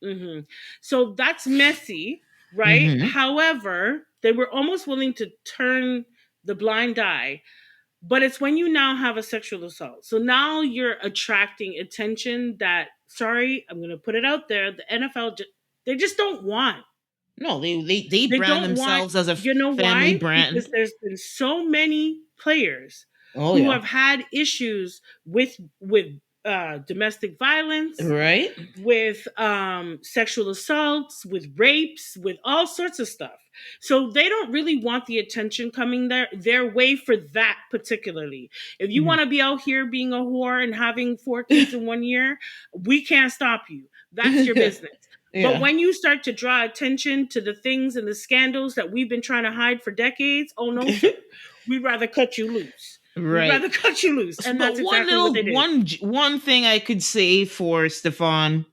Hmm. So that's messy, right? Mm-hmm. However, they were almost willing to turn the blind eye. But it's when you now have a sexual assault. So now you're attracting attention that, sorry, I'm going to put it out there, the NFL, they just don't want. No, they They brand don't want, themselves as a you know family why? Because brand. there's been so many players Oh who yeah. have had issues with domestic violence, Right. with sexual assaults, with rapes, with all sorts of stuff. So they don't really want the attention coming their way for that particularly. If you want to be out here being a whore and having 4 kids in 1 year, we can't stop you. That's your business. But Yeah. when you start to draw attention to the things and the scandals that we've been trying to hide for decades, oh no, sir. We'd rather cut you loose. We'd Right. rather cut you loose. And But that's exactly what they did. one thing I could say for Stefan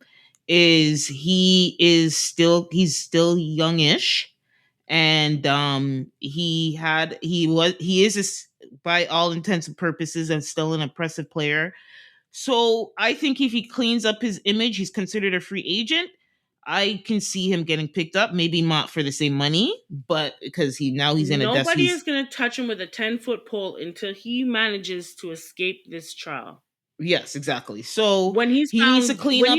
is he's still youngish, and he is by all intents and purposes and still an impressive player. So I think if he cleans up his image, he's considered a free agent. I can see him getting picked up, maybe not for the same money, but because he's in a desk. Nobody is going to touch him with a 10-foot pole until he manages to escape this trial. Yes, exactly. So when he's he needs to clean up.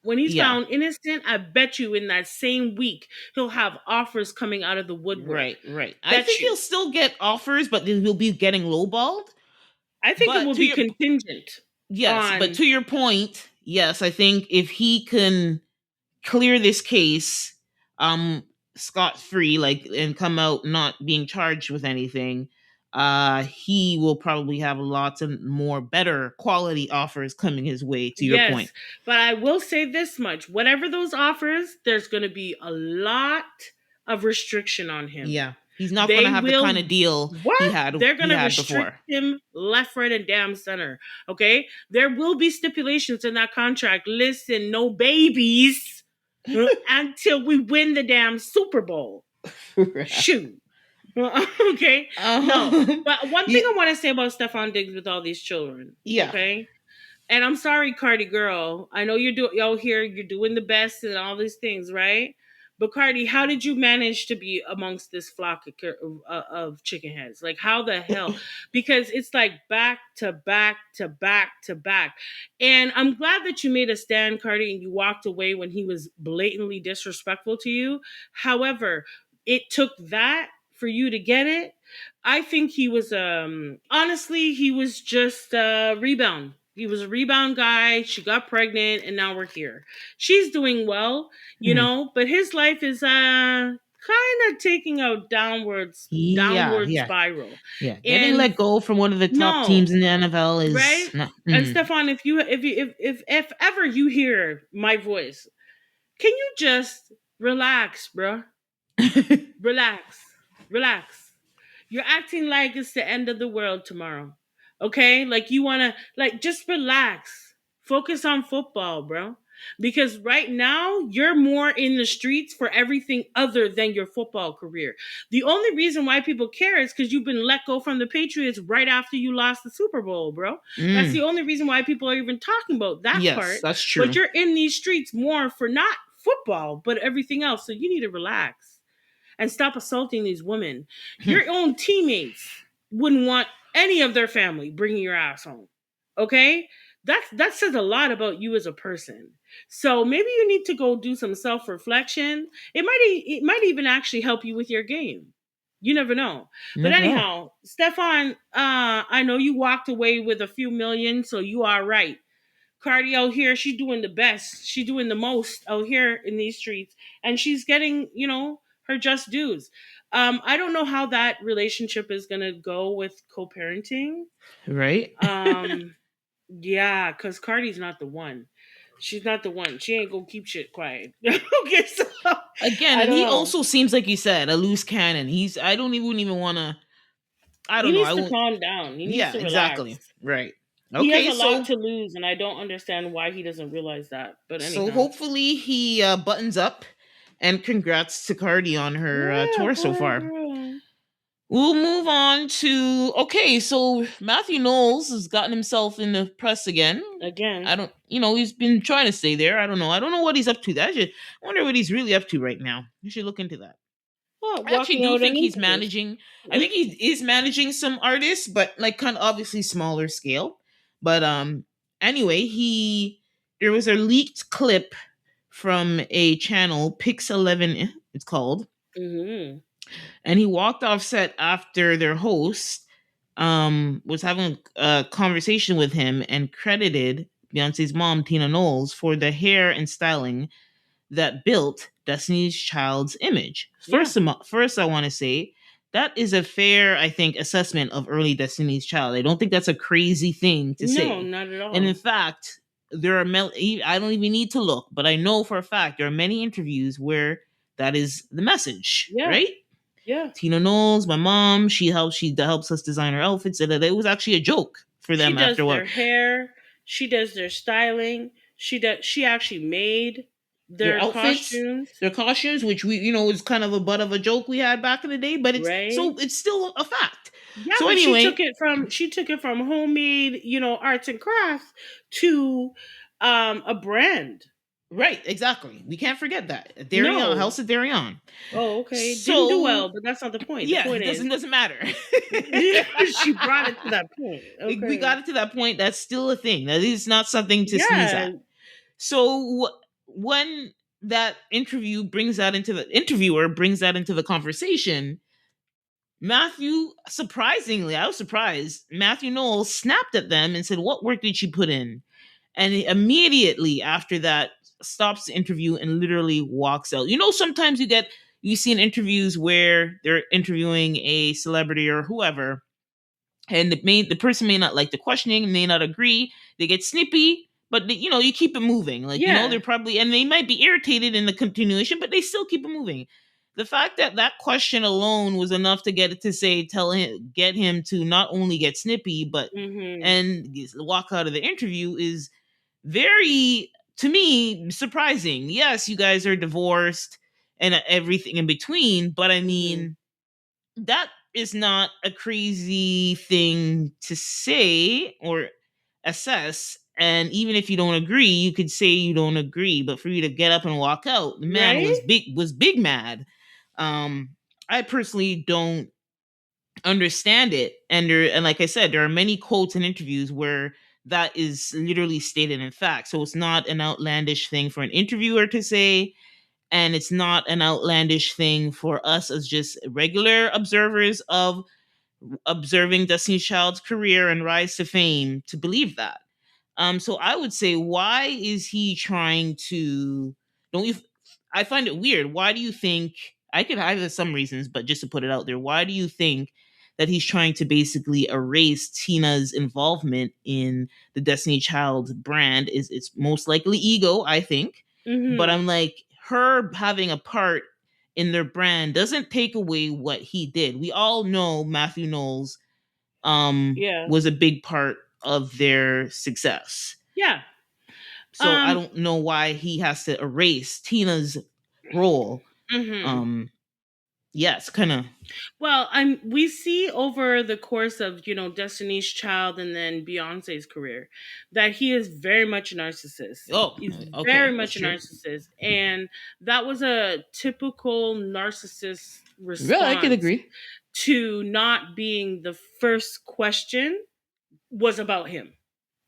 When he's found innocent, I bet you in that same week he'll have offers coming out of the woodwork. Right. I think he'll still get offers, but he'll be getting lowballed. I think it will be contingent. Yes, but to your point, yes, I think if he can clear this case scot-free, and come out not being charged with anything, he will probably have lots of more better quality offers coming his way, to your point. But I will say this much: whatever those offers, there's going to be a lot of restriction on him. Yeah. He's not going to have the kind of deal he had. They're going to restrict him left, right, and damn center. Okay, there will be stipulations in that contract. Listen, no babies until we win the damn Super Bowl. Shoot. Okay. No, but one thing I want to say about Stefan Diggs with all these children. Yeah. Okay. And I'm sorry, Cardi girl. I know you're doing the best and all these things, right? But Cardi, how did you manage to be amongst this flock of chicken heads? Like, how the hell? Because it's like back to back to back to back. And I'm glad that you made a stand, Cardi, and you walked away when he was blatantly disrespectful to you. However, it took that for you to get it. I think he was honestly, he was just a rebound. He was a rebound guy. She got pregnant, and now we're here. She's doing well, you know, but his life is kind of taking a downward spiral. Yeah, getting let go from one of the top teams in the NFL is right. And Stefan, if ever you hear my voice, can you just relax, bro? Relax. You're acting like it's the end of the world tomorrow. Okay? Like you want to, just relax. Focus on football, bro. Because right now, you're more in the streets for everything other than your football career. The only reason why people care is because you've been let go from the Patriots right after you lost the Super Bowl, bro. That's the only reason why people are even talking about that part. That's true. But you're in these streets more for not football, but everything else. So you need to relax and stop assaulting these women. Your own teammates wouldn't want any of their family bringing your ass home. Okay? That says a lot about you as a person. So maybe you need to go do some self-reflection. It might even actually help you with your game. You never know. But anyhow, Stefan, I know you walked away with a few million, so you are right. Cardi out here, she's doing the best. She's doing the most out here in these streets. And she's getting, her just dues. I don't know how that relationship is going to go with co-parenting. Right. Yeah, because Cardi's not the one. She's not the one. She ain't going to keep shit quiet. Okay, so. Again, and he also seems like you said, a loose cannon. I don't even want to. I don't know. He needs to calm down. He needs to relax. Exactly. Right. Okay, he has a lot to lose, and I don't understand why he doesn't realize that. But anyhow. So hopefully he buttons up, and congrats to Cardi on her tour so far. We'll move on to so Mathew Knowles has gotten himself in the press again. I don't, he's been trying to stay there. I don't know what he's up to. I wonder what he's really up to right now. You should look into that. Well, I actually do think he's managing. I think he is managing some artists, but kind of obviously smaller scale. But anyway, there was a leaked clip from a channel, Pix 11, it's called. Mm-hmm. And he walked off set after their host was having a conversation with him and credited Beyonce's mom, Tina Knowles, for the hair and styling that built Destiny's Child's image. Yeah. First, I want to say that is a fair, I think, assessment of early Destiny's Child. I don't think that's a crazy thing to No, say. not at And in all. fact, there are I don't even need to look, but I know for a fact there are many interviews where that is the message, Yeah. right? Yeah. Tina Knowles, my mom, she helps us design our outfits. And it was actually a joke for She them does after their what hair, she does their styling, she actually made their their outfits, costumes, their costumes, which was kind of a butt of a joke we had back in the day, but right? it's still a fact. Yeah, So but anyway, she took it from homemade, arts and crafts to a brand. right, exactly. We can't forget that. Darion, No. House of Darion. Oh, okay. Didn't do So well, but that's not the point. The yeah, point it is doesn't matter. she brought it to that point. We Okay. got it to that point. That's still a thing. That is not something to sneeze Yeah. at. So when that interviewer brings that into the conversation, Matthew, surprisingly, I was surprised. Mathew Knowles snapped at them and said, "What work did she put in?" And immediately after that, stops the interview and literally walks out. Sometimes you see in interviews where they're interviewing a celebrity or whoever, and the person may not like the questioning, may not agree. They get snippy, but you keep it moving. Like they're Yeah. probably, and they might be irritated in the continuation, but they still keep it moving. The fact that that question alone was enough to get him to not only get snippy, but Mhm. and walk out of the interview is very, to me, surprising. Yes, you guys are divorced and everything in between, but I Mhm. mean, that is not a crazy thing to say or assess. And even if you don't agree, you could say you don't agree. But for you to get up and walk out, the man Right? was big mad. Um, I personally don't understand it. And like I said, there are many quotes and interviews where that is literally stated in fact. So it's not an outlandish thing for an interviewer to say, and it's not an outlandish thing for us as just regular observers of observing Destiny's Child's career and rise to fame to believe that. So I would say, why is he trying to? Don't you? I find it weird. Why do you think? I could have some reasons, but just to put it out there, why do you think that he's trying to basically erase Tina's involvement in the Destiny Child brand? Is It's most likely ego, I think, but Mhm. I'm like, her having a part in their brand doesn't take away what he did. We all know Mathew Knowles Yeah. was a big part of their success. Yeah. So I Um don't know why he has to erase Tina's role. mhm. Um yeah, it's kind of Well, we see over the course of, Destiny's Child and then Beyonce's career that he is very much a narcissist. oh, He's very okay, that's much a true. narcissist. And that was a typical narcissist Yeah, I could response agree. to not being the first question was about him.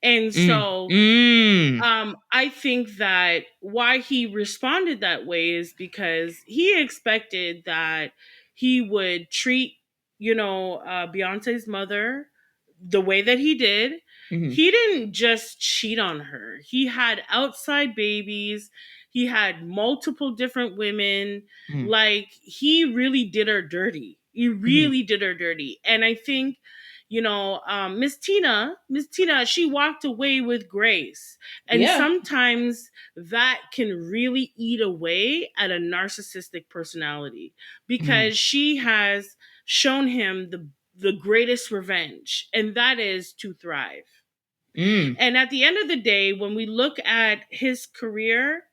And Mm. so Mm. I think that why he responded that way is because he expected that he would treat, Beyonce's mother the way that he did. Mm-hmm. He didn't just cheat on her. He had outside babies. He had multiple different women. Mm-hmm. Like he really did her dirty. He Mm-hmm. really did her dirty. And I think, Miss Tina, she walked away with grace. And Yeah. sometimes that can really eat away at a narcissistic personality Mm-hmm. because she has shown him the greatest revenge, and that is to thrive. Mm. And at the end of the day, when we look at his career,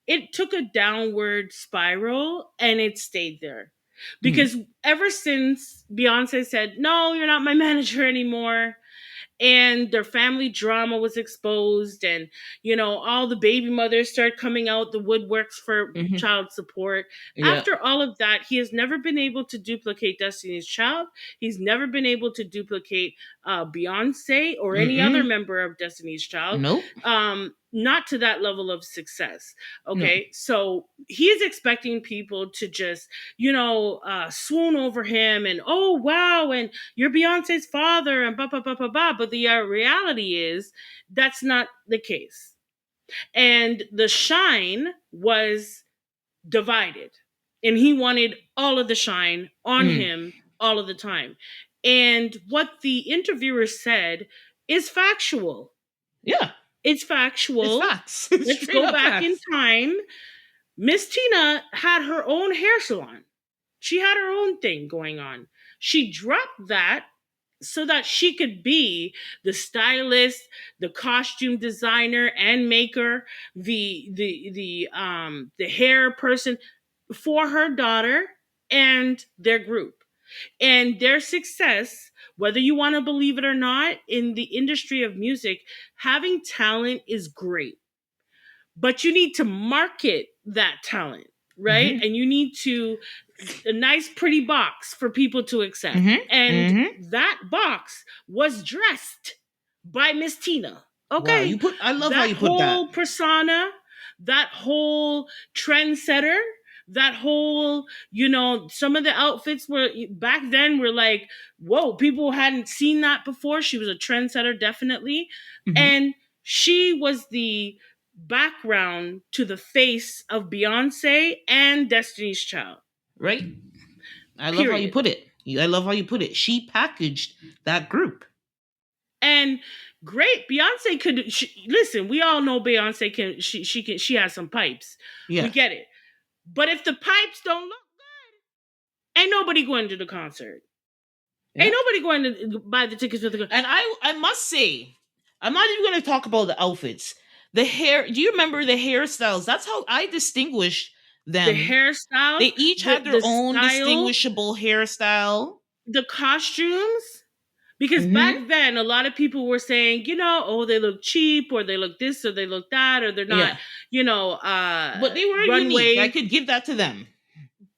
it took a downward spiral and it stayed there. Mm-hmm. Because ever since Beyonce said, "No, you're not my manager anymore," and their family drama was exposed, and all the baby mothers started coming out the woodworks for Mm-hmm. child support. Yeah. After all of that, he has never been able to duplicate Destiny's Child. He's never been able to duplicate Beyonce or any other Mm-mm. member of Destiny's Child. Nope. not to that level of success. No. Okay, so he's expecting people to just, swoon over him and, oh wow, and you're Beyonce's father and blah blah blah blah blah. But the reality is that's not the case, and the shine was divided, and he wanted all of the shine on him all of the time. And what the interviewer said is factual. Yeah. It's It's factual. facts. It's Let's straight go up back in facts. time. Miss Tina had her own hair salon. She had her own thing going on. She dropped that so that she could be the stylist, the costume designer and maker, the hair person for her daughter and their group. And their success, whether you want to believe it or not, in the industry of music, having talent is great. But you need to market that talent, right? Mm-hmm. And you need to a nice pretty box for people to accept. Mm-hmm. And Mm-hmm. that box was dressed by Miss Tina. Wow, Okay. I love how That you put that. whole persona, that whole trendsetter, that whole, some of the outfits were back then were like, whoa, people hadn't seen that before. She was a trendsetter, definitely. Mm-hmm. And she was the background to the face of Beyonce and Destiny's Child. Right? I love how you Period. put it. I love how you put it. She packaged that group. And great, Beyonce could listen. We all know Beyonce can. She has some pipes. Yeah. We get it. But if the pipes don't look good, ain't nobody going to the concert. Yeah. Ain't nobody going to buy the tickets for the concert. And I must say, I'm not even going to talk about the outfits. The hair. Do you remember the hairstyles? That's how I distinguished them. The hairstyle. They each had their own style, distinguishable hairstyle. The costumes. Because back then, a lot of people were saying, oh, they look cheap, or they look this, or they look that, or they're not, but they were runway. unique. I could give that to them.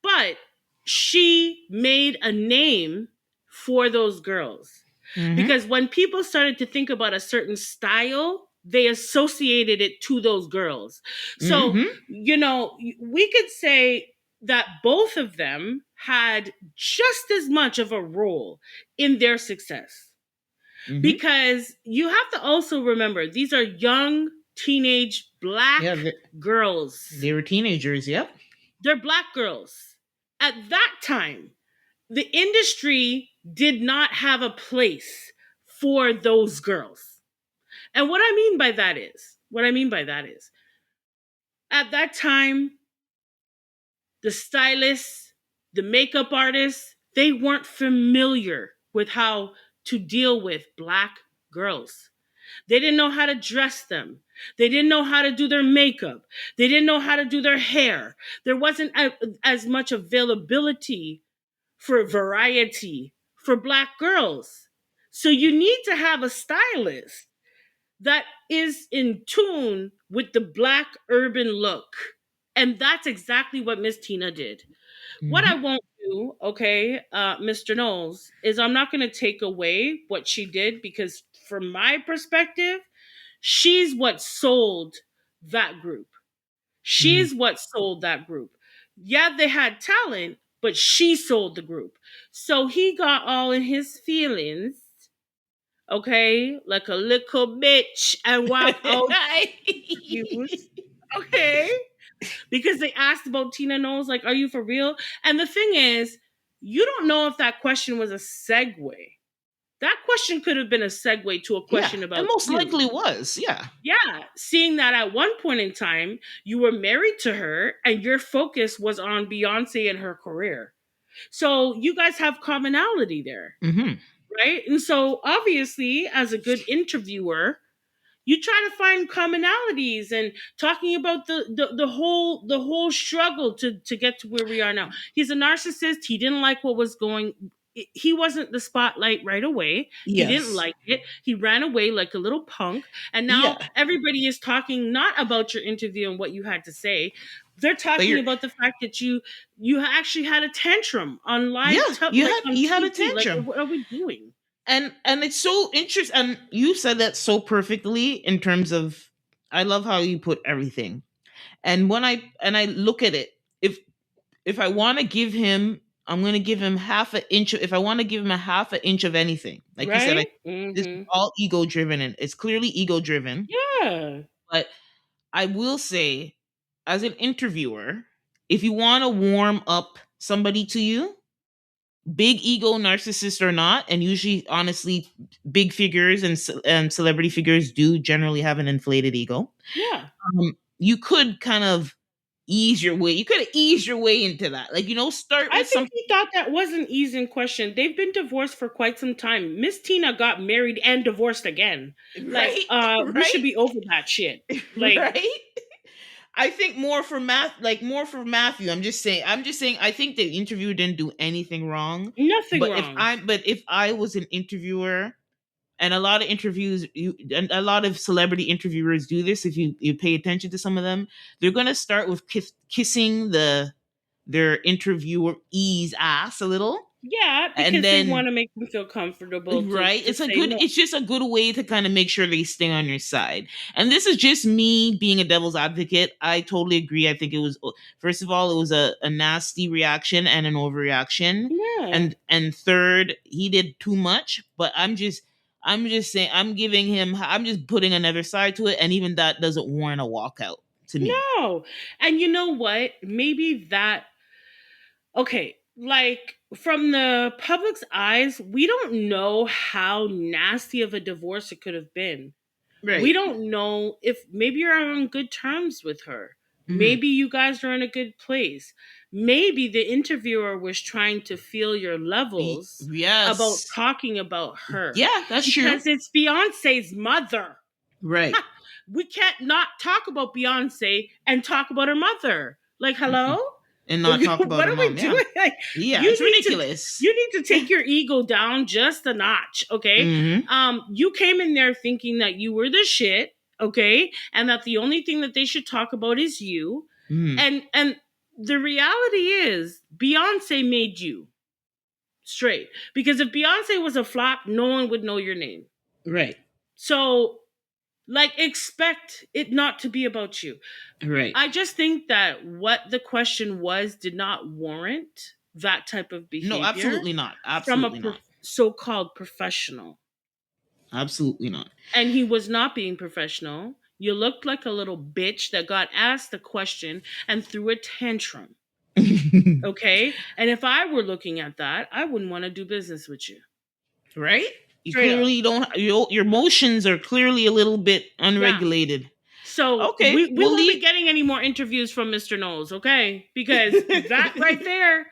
But she made a name for those girls. Mm-hmm. Because when people started to think about a certain style, they associated it to those girls. So, we could say that both of them had just as much of a role in their success. Mm-hmm. Because you have to also remember, these are young, teenage Black girls. They were teenagers, yep. They're Black girls. At that time, the industry did not have a place for those girls. And what I mean by that is, at that time, the stylists, the makeup artists, they weren't familiar with how to deal with Black girls. They didn't know how to dress them. They didn't know how to do their makeup. They didn't know how to do their hair. There wasn't as much availability for variety for Black girls. So you need to have a stylist that is in tune with the Black urban look. And that's exactly what Miss Tina did. Mm-hmm. What I won't do, Mr. Knowles, is I'm not going to take away what she did, because from my perspective, she's what sold that group. She's what sold that group. Yeah, they had talent, but she sold the group. So he got all in his feelings, like a little bitch, and walked out confused, because they asked about Tina Knowles, like, are you for real? And the thing is, you don't know if that question was a segue. That question could have been a segue to a question about it most you. likely was, yeah. Yeah, seeing that at one point in time, you were married to her and your focus was on Beyonce and her career. So you guys have commonality there, right? And so obviously, as a good interviewer, you try to find commonalities and talking about the whole struggle to get to where we are now. He's a narcissist. He didn't like what was going. He wasn't the spotlight right away. Yes. He didn't like it. He ran away like a little punk. And now everybody is talking not about your interview and what you had to say. They're talking about the fact that you actually had a tantrum on live. You had a tantrum. Like, what are we doing? And it's so interesting. And you said that so perfectly in terms of I love how you put everything. And when I look at it, if I want to give him, I'm going to give him half an inch. If I want to give him a half an inch of anything, like you said, Right? this is Mm-hmm. all ego driven, and it's clearly ego driven. Yeah. But I will say, as an interviewer, if you want to warm up somebody to you, big ego narcissist or not, and usually, honestly, big figures and celebrity figures do generally have an inflated ego. Yeah. You could kind of ease your way. You could ease your way into that. Like, start I with think some he thought that was an easy question. They've been divorced for quite some time. Miss Tina got married and divorced again. Like, right, we should right, be over that shit. Like, right. I think more for Matthew. I'm just saying I think the interviewer didn't do anything wrong. nothing But if wrong. I was an interviewer, and a lot of interviews, and a lot of celebrity interviewers do this, if you pay attention to some of them, they're going to start with kissing their interviewee's ass a little, Yeah, and because they then want to make them feel comfortable right, to say no. it's just a good way to kind of make sure they stay on your side. And this is just me being a devil's advocate. I totally agree. I think it was, first of all, it was a nasty reaction and an overreaction, Yeah. and third, he did too much. But I'm just saying, I'm just putting another side to it, and even that doesn't warrant a walkout to me. No. And you know what? Maybe that, okay, like from the public's eyes, we don't know how nasty of a divorce it could have been. We Right. don't know if maybe you're on good terms with her. Mhm. Maybe you guys are in a good place. Maybe the interviewer was trying to feel your levels about Yes. talking about her Yeah, that's true. because it's Beyonce's mother. Right. We can't not talk about Beyonce and talk about her mother. Like, hello? And not talk about What her are we mom. Yeah. doing? Like, Yeah, you it's need to ridiculous. you need to take your ego down just a notch, okay? Hmm. You came in there thinking that you were the shit, okay? And that the only thing that they should talk about is you. Mm. And the reality is Beyonce made you straight. Because if Beyonce was a flop, no one would know your name. Right. So like expect it not to be about you. Right. I just think that what the question was did not warrant that type of No, behavior absolutely not. from a Absolutely not. so-called professional. Absolutely not. And he was not being professional. You looked like a little bitch that got asked a question and threw a tantrum. Okay? And if I were looking at that, I wouldn't want to do business with you. Right? You Straight up. clearly don't. Your emotions are clearly a little bit Yeah. unregulated. So Okay, we we'll won't be leave. getting any more interviews from Mr. Knowles, okay? Because that right there,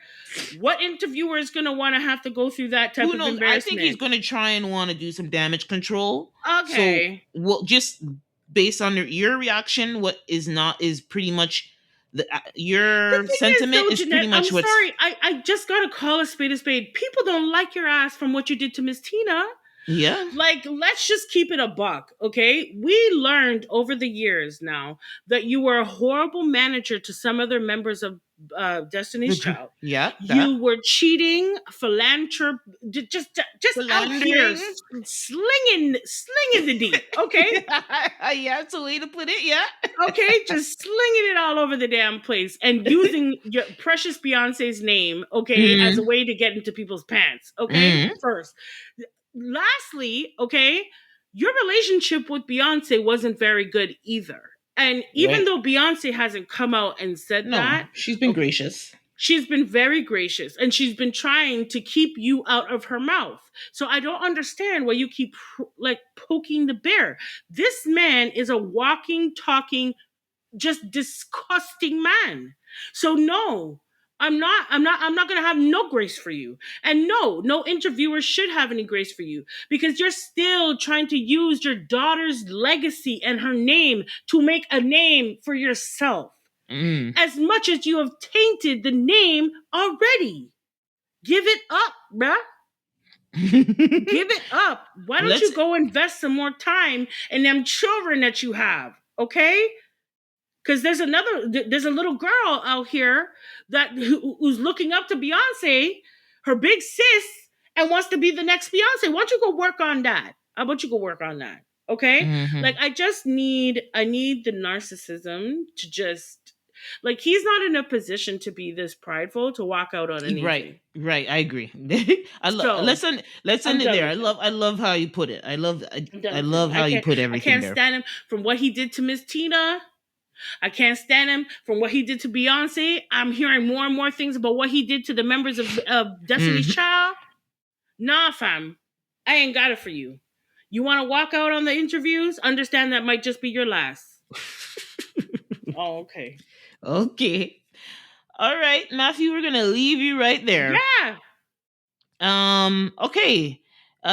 what interviewer is going to want to have to go through that type Who of knows? I think he's embarrassment? going to try and want to do some damage control. So, Okay. we'll just based on your reaction, what is not is pretty much The your thing is, sentiment though, is pretty Jeanette, I'm much what's sorry. I just got to call a spade a spade. People don't like your ass from what you did to Miss Tina. yeah. Like, let's just keep it a buck, okay? We learned over the years now that you were a horrible manager to some other members of Destiny's Child. Yeah, that You were cheating, just out here philandering. slinging the D, okay? Yeah, that's a way to put it. Yeah. Okay, just slinging it all over the damn place and using your precious Beyonce's name, okay, as a Mhm. way to get into people's pants, okay? Mhm. First. Lastly, okay, your relationship with Beyonce wasn't very good either. And even Right. though Beyonce hasn't come out and said No, that, she's been gracious. she's been very gracious and she's been trying to keep you out of her mouth. So I don't understand why you keep like poking the bear. This man is a walking, talking, just disgusting man. So no, I'm not going to have no grace for you. And no interviewer should have any grace for you because you're still trying to use your daughter's legacy and her name to make a name for yourself. Mm. As much as you have tainted the name already. Give it up, bruh. Give it up. Why don't Let's you go invest some more time in them children that you have? Okay? Because there's a little girl out here who's looking up to Beyonce, her big sis, and wants to be the next Beyonce. Why don't you go work on that? How about you go work on that? Okay? Like Mm-hmm. I need the narcissism to just, like, he's not in a position to be this prideful to walk out on Right, anything. right. I agree. I love. So Let's I'm end it done there. with him. I love how you put it. I'm done I with him. love how you put I everything can't there. stand him from what he did to Miss Tina. I can't stand him from what he did to Beyonce. I'm hearing more and more things about what he did to the members of Destiny's Mm. Child. Nah, fam. I ain't got it for you. You want to walk out on the interviews? Understand that might just be your last. Oh, okay. Okay. All right, Matthew. We're gonna leave you right there. Yeah. Okay.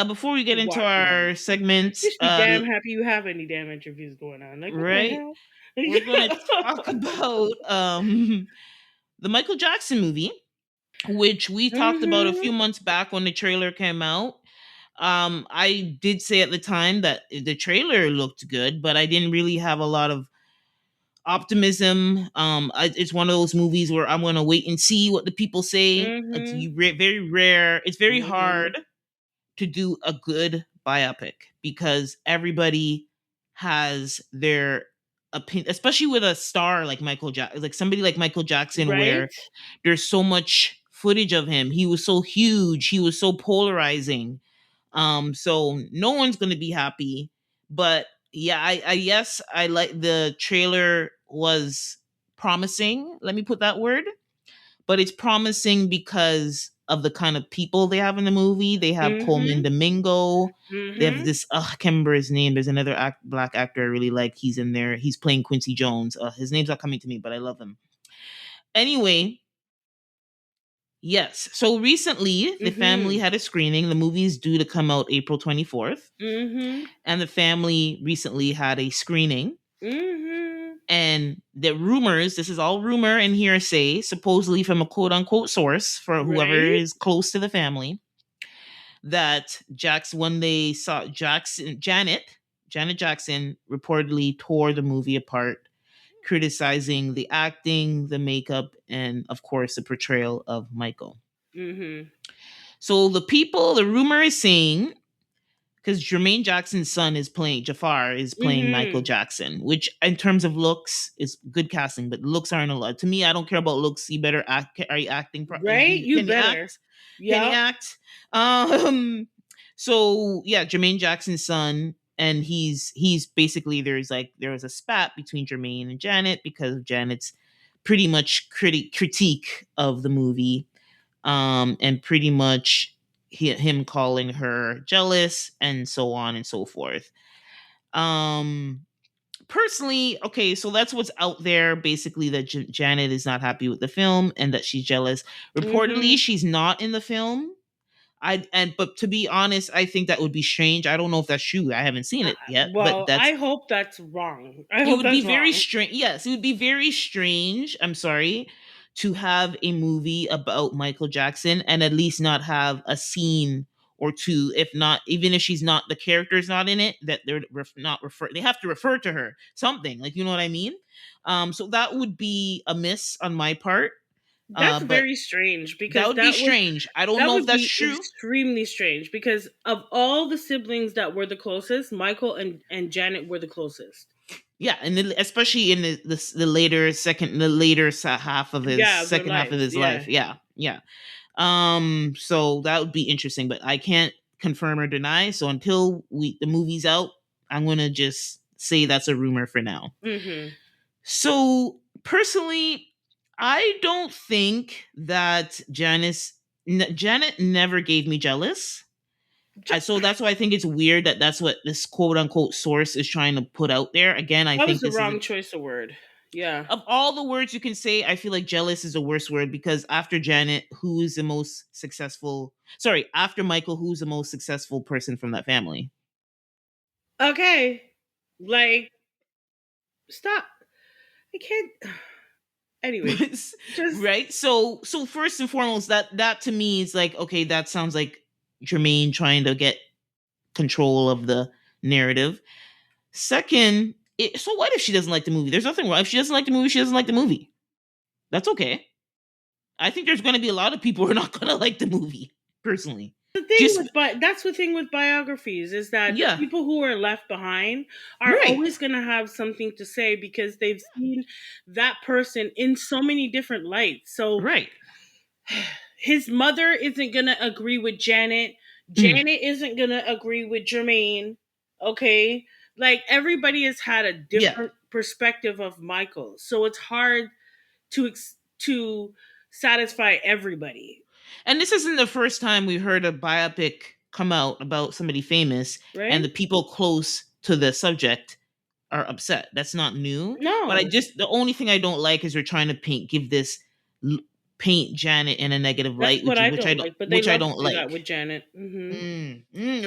Before we get into Walking out. our segments, You should be damn happy you have any damn interviews going on. Like, what the right, hell? we're gonna talk about the Michael Jackson movie, which we talked about a few Mm-hmm. months back when the trailer came out. I did say at the time that the trailer looked good, but I didn't really have a lot of optimism. It's one of those movies where I'm gonna wait and see what the people say. Mm-hmm. Very rare. It's very Mm-hmm. hard to do a good biopic because everybody has their opinion, especially with a star like Michael Jackson, like somebody like Michael Jackson, Right? where there's so much footage of him. He was so huge. He was so polarizing. So no one's gonna be happy. But yeah, I yes, I like the trailer was promising. Let me put that word, but it's promising because of the kind of people they have in the movie. They have Coleman Mm-hmm. Domingo. They have Mm-hmm. this, I can't remember his name. There's another black actor I really like. He's in there. He's playing Quincy Jones. His name's not coming to me, but I love him. Anyway, yes. So recently, the family Mm-hmm. had a screening. The movie is due to come out April 24th. Mm-hmm. And the family recently had a screening. Mm-hmm. And the rumors, this is all rumor and hearsay, supposedly from a quote unquote source for whoever Right? is close to the family, that when they saw Janet Jackson reportedly tore the movie apart, criticizing the acting, the makeup, and of course the portrayal of Michael. Mm-hmm. So the rumor is saying, because Jermaine Jackson's son is playing Jafar is playing Michael Mm-hmm. Jackson, which in terms of looks is good casting, but looks aren't a lot. To me, I don't care about looks. He better act. Are you acting? Right? You Can he better. act? Can he Yep. act? Um. So yeah, Jermaine Jackson's son, and he's basically there was a spat between Jermaine and Janet because of Janet's pretty much critique of the movie, and pretty much him calling her jealous and so on and so forth. Um, Personally, okay, so that's what's out there. Basically, that Janet is not happy with the film and that she's jealous. Reportedly, Mm-hmm. she's not in the film. But to be honest, I think that would be strange. I don't know if that's true. I haven't seen it yet, but Well, that's I hope that's wrong. I it hope would be that's very wrong. strange. Yes, it would be very strange. I'm sorry, to have a movie about Michael Jackson and at least not have a scene or two, if not, even if she's not, the character's not in it, that they're not refer. They have to refer to her something, like, you know what I mean. So that would be a miss on my part. That's But very strange that because would be strange. I don't that know if would that's be true. extremely strange because of all the siblings that were the closest, Michael and Janet were the closest. Yeah, and especially in the later half of his Yeah, their second half of lives. his Yeah. life. Yeah, yeah. So that would be interesting, but I can't confirm or deny. So until the movie's out, I'm gonna just say that's a rumor for now. Mm-hmm. So personally, I don't think that Janet never gave me jealous. So that's why I think it's weird that that's what this quote unquote source is trying to put out there. Again, I That was think the this is wrong choice of word. Yeah. of all the words you can say, I feel like jealous is the worst word because after Janet, who is the most successful? Sorry, after Michael, who's the most successful person from that family? Okay. Like, stop. I can't. Anyway, just Right? So first and foremost, that to me is like, okay, that sounds like Jermaine trying to get control of the narrative. Second, so what if she doesn't like the movie? There's nothing wrong. If she doesn't like the movie, she doesn't like the movie. That's okay. I think there's going to be a lot of people who are not going to like the movie, personally. The thing Just with that's the thing with biographies is that the yeah, people who are left behind are right, always going to have something to say because they've seen that person in so many different lights. So right. his mother isn't going to agree with Janet. Mhm. Janet isn't going to agree with Jermaine. Okay? Like everybody has had a Yeah. different perspective of Michael. So it's hard to satisfy everybody, And this isn't the first time we heard a biopic come out about somebody famous and right? the people close to the subject are upset. That's not new. But I No. just the only thing I don't like is they're trying to give this l- paint Janet in a negative That's light, what I don't like, but they which I love don't to do that like. with Janet.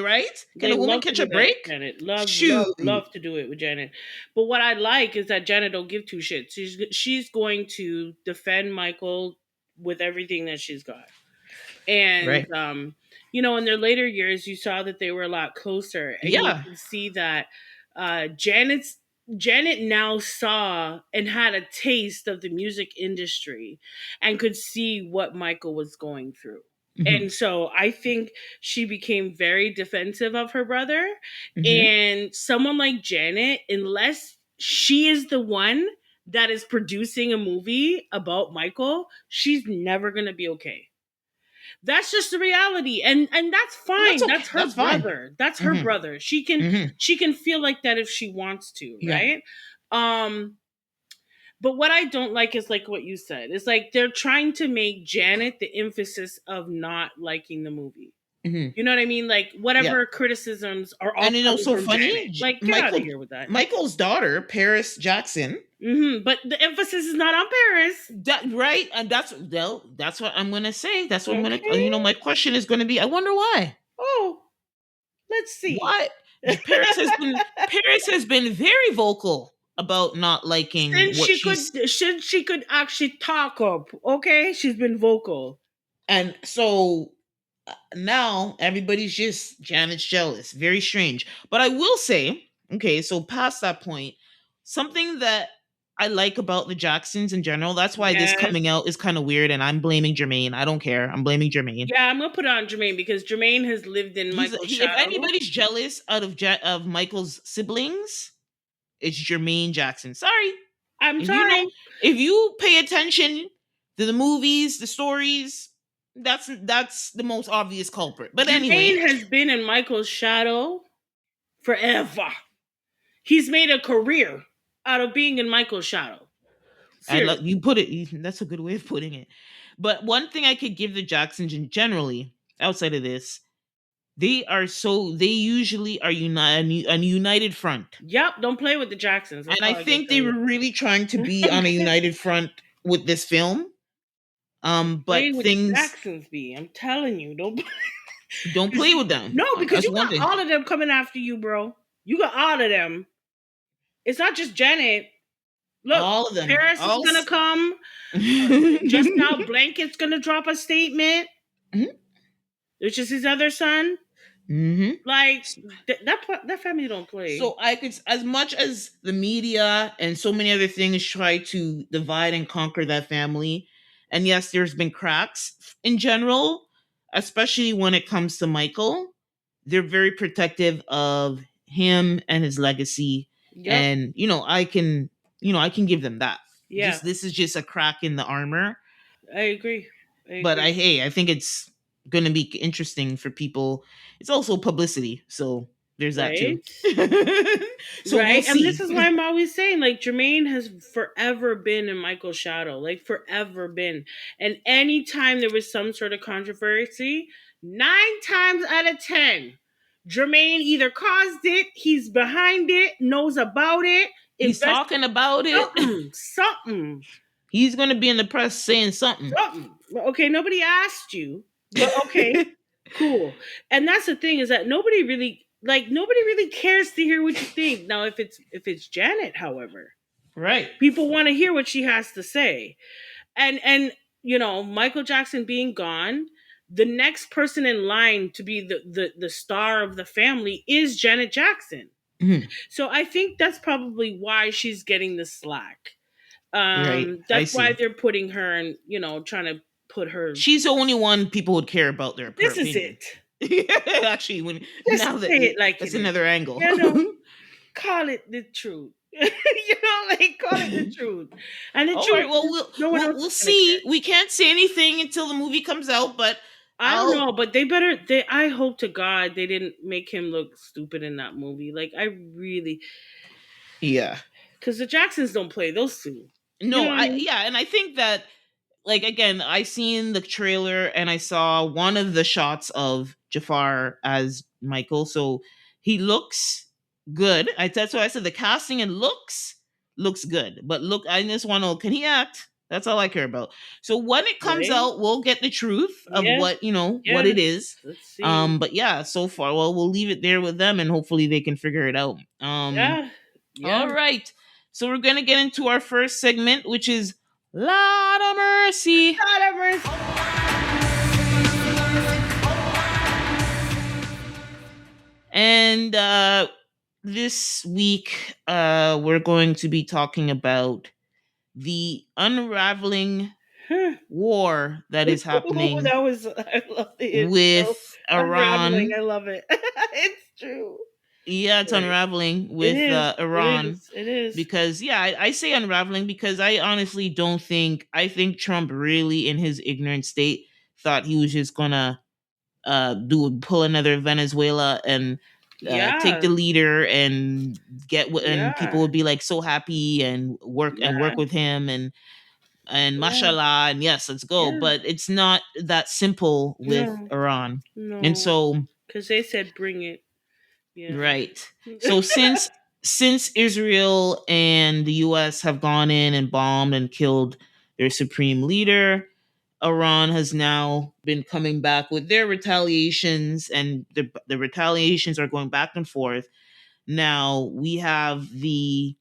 Right? Can They a woman love to catch do a that with break? Janet. Love, love, Shoot. love to do it with Janet. But what I like is that Janet don't give two shits. She's going to defend Michael with everything that she's got. And Right. in their later years, you saw that they were a lot closer, and you Yeah. can see that Janet now saw and had a taste of the music industry and could see what Michael was going through. Hmm. And so I think she became very defensive of her brother. Hmm. And someone like Janet, unless she is the one that is producing a movie about Michael, she's never going to be okay. That's just the reality, and that's And that's fine. okay. That's her That's fine. brother. That's her Hmm. brother. she can Hmm. she can feel like that if she wants to, Yeah. right? um but what I don't like is like what you said. It's like they're trying to make Janet the emphasis of not liking the movie. Hmm. You know what I mean? Like Yeah. whatever criticisms are all And coming so from Janet. funny, Like get out of here with that. Michael's daughter, Paris Jackson. But the emphasis is not on Paris. That right, and that's what I'm gonna say. That's what I'm gonna. Okay. My question is gonna be. I wonder why. Oh, let's see. Why Paris has been very vocal about not liking Since what she's, she could actually talk up, okay? She's been vocal. and so now everybody's just Janet's jealous. Very strange. But I will say, okay, so past that point, something that I like about the Jacksons in general. That's why this Yes. coming out is kind of weird, and I'm blaming Jermaine. I don't care. I'm blaming Jermaine. Yeah, I'm gonna put it on Jermaine because Jermaine has lived in Michael's If shadow. anybody's jealous out of of Michael's siblings, it's Jermaine Jackson. Sorry. I'm If you know, sorry. if you pay attention to the movies, the stories, that's the most obvious culprit. But anyway, Jermaine has been in Michael's shadow forever. He's made a career out of being in Michael's shadow. I love Seriously. you put it. That's a good way of putting it. But one thing I could give the Jacksons, and generally outside of this, they usually are united, a united front. Yep, don't play with the Jacksons. And That's I all I can think tell they were you. really trying to be on a united front with this film. But Play with the things Jacksons, be. I'm telling you, don't. don't play with them. No, because That's you one got thing. all of them coming after you, bro. You got all of them. It's not just Janet. Look, All of them. Paris is All. gonna come. Just now, Mhm. Blanket's gonna drop a statement, which is his other son. Mhm. Like that family don't play. So I could, as much as the media and so many other things try to divide and conquer that family, and yes, there's been cracks in general, especially when it comes to Michael. They're very protective of him and his legacy, Yep. and I can give them that. Yeah, Just this is just a crack in the armor, I agree. I but agree. I think it's going to be interesting for people. It's also publicity, so there's that too. Right. So we'll Right. And this see. is why I'm always saying, like, Jermaine has forever been in Michael's shadow, like, forever been. And anytime there was some sort of controversy, 9 times out of 10, Jermaine either caused it, he's behind it, knows about it, He's invested talking about it. something. He's going to be in the press saying something. Something. Okay, nobody asked you, but okay, cool. And that's the thing is that nobody really cares to hear what you think. Now, if it's Janet, however, Right. people want to hear what she has to say. And Michael Jackson being gone, the next person in line to be the star of the family is Janet Jackson. Mhm. So I think that's probably why she's getting the slack. Right. I That's why see. they're putting her and trying to put her. She's the only one people would care about their her This is opinion. it. Actually, when Just now that say it like that's it is. another angle. You know, call it the truth. Like call it the truth. And the All truth right. Well, is no one else we'll is gonna care. see. We can't say anything until the movie comes out, but I don't I'll know, but they better they I hope to God they didn't make him look stupid in that movie. Like I really yeah. because the Jacksons don't play those two. You know No, what I mean? and I think that like again, I seen the trailer and I saw one of the shots of Jafar as Michael, so he looks good. That's why I said the casting and looks good. But look, I just want to can he act? That's all I care about. So when it comes Right? out, we'll get the truth of Yeah. what what it Yes. is. Let's see. But yeah, so far, well, we'll leave it there with them, and hopefully they can figure it out. Yeah. Yeah. All right. So we're gonna get into our first segment, which is Lot of Mercy. God have mercy. And this week, we're going to be talking about the unraveling Huh. war that is Ooh, happening that was I love the intro. with Unraveling. Iran. I love it. It's true. Yeah, it's Right. unraveling It with is. It Iran is. It is. because, yeah, I say unraveling because I honestly don't think, I think Trump really, in his ignorant state, thought he was just gonna pull another Venezuela and take Yeah. the leader and and people Yeah. would be like so happy and work Yeah. with him and Yeah. mashallah and yes, let's go. Yeah. But it's not that simple with No. Iran. And No. so Because they said bring it. Yeah. right. So since Israel and the US have gone in and bombed and killed their supreme leader, Iran has now been coming back with their retaliations, and the retaliations are going back and forth. Now we have the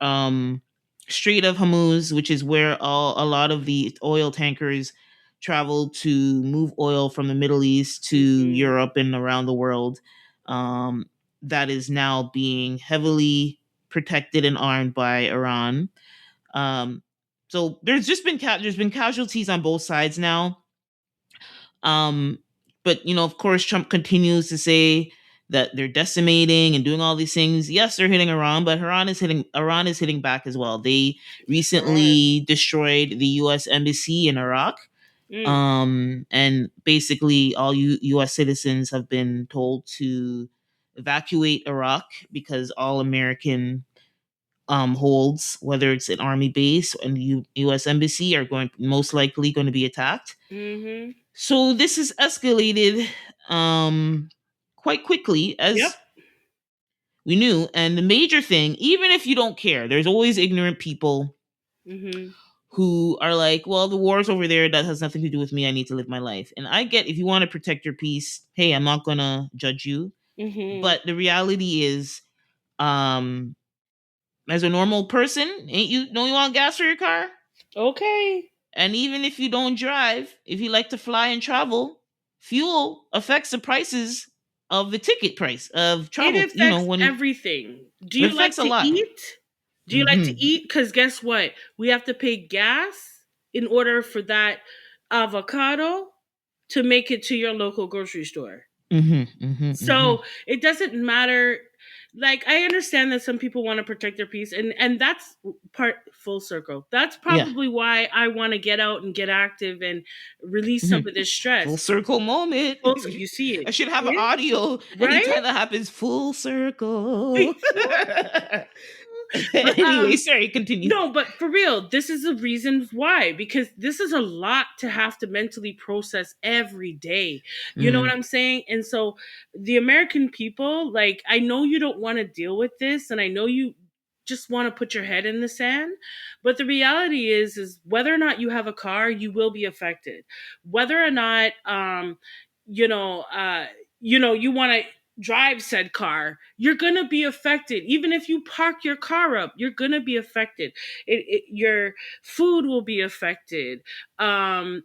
um, Strait of Hormuz, which is where a lot of the oil tankers travel to move oil from the Middle East to Hmm. Europe and around the world. Um, that is now being heavily protected and armed by Iran. Um, so there's been casualties on both sides now. Um, but of course, Trump continues to say that they're decimating and doing all these things. Yes, they're hitting Iran, but Iran is hitting back as well. They Sure. recently destroyed the U.S. embassy in Iraq. Mm. And basically, all U.S. citizens have been told to evacuate Iraq because all American holds, whether it's an army base and U.S. embassy, are going most likely going to be attacked. Hmm. So this has escalated quite quickly, Yep. as we knew. And the major thing, even if you don't care, there's always ignorant people Hmm. who are like, well, the war's over there. That has nothing to do with me. I need to live my life. And I get if you want to protect your peace, hey, I'm not going to judge you. Hmm. But the reality is, um, as a normal person, ain't you, don't you want gas for your car? Okay. And even if you don't drive, if you like to fly and travel, fuel affects the prices of the ticket price of It travel. affects When everything. Do it you like affects a to lot. eat? Do you like to Mm-hmm. eat? Because guess what? We have to pay gas in order for that avocado to make it to your local grocery store. Mm-hmm. Mm-hmm. Mm-hmm. So it doesn't matter. Like I understand that some people want to protect their peace, and that's part full circle. That's Yeah. probably why I want to get out and get active and release some Mm-hmm. of this Full stress. circle moment. You see it, I should have see an it? audio Right? anytime that happens. Full circle. But Anyway, sorry, continue. no, but for real, this is the reason why, because this is a lot to have to mentally process every day. You know what Mm. I'm saying? And so the American people, like, I know you don't want to deal with this, and I know you just want to put your head in the sand, but the reality is whether or not you have a car, you will be affected. Whether or not you know, you want to drive said car, you're going to be affected. Even if you park your car up, you're going to be affected. Your food will be affected.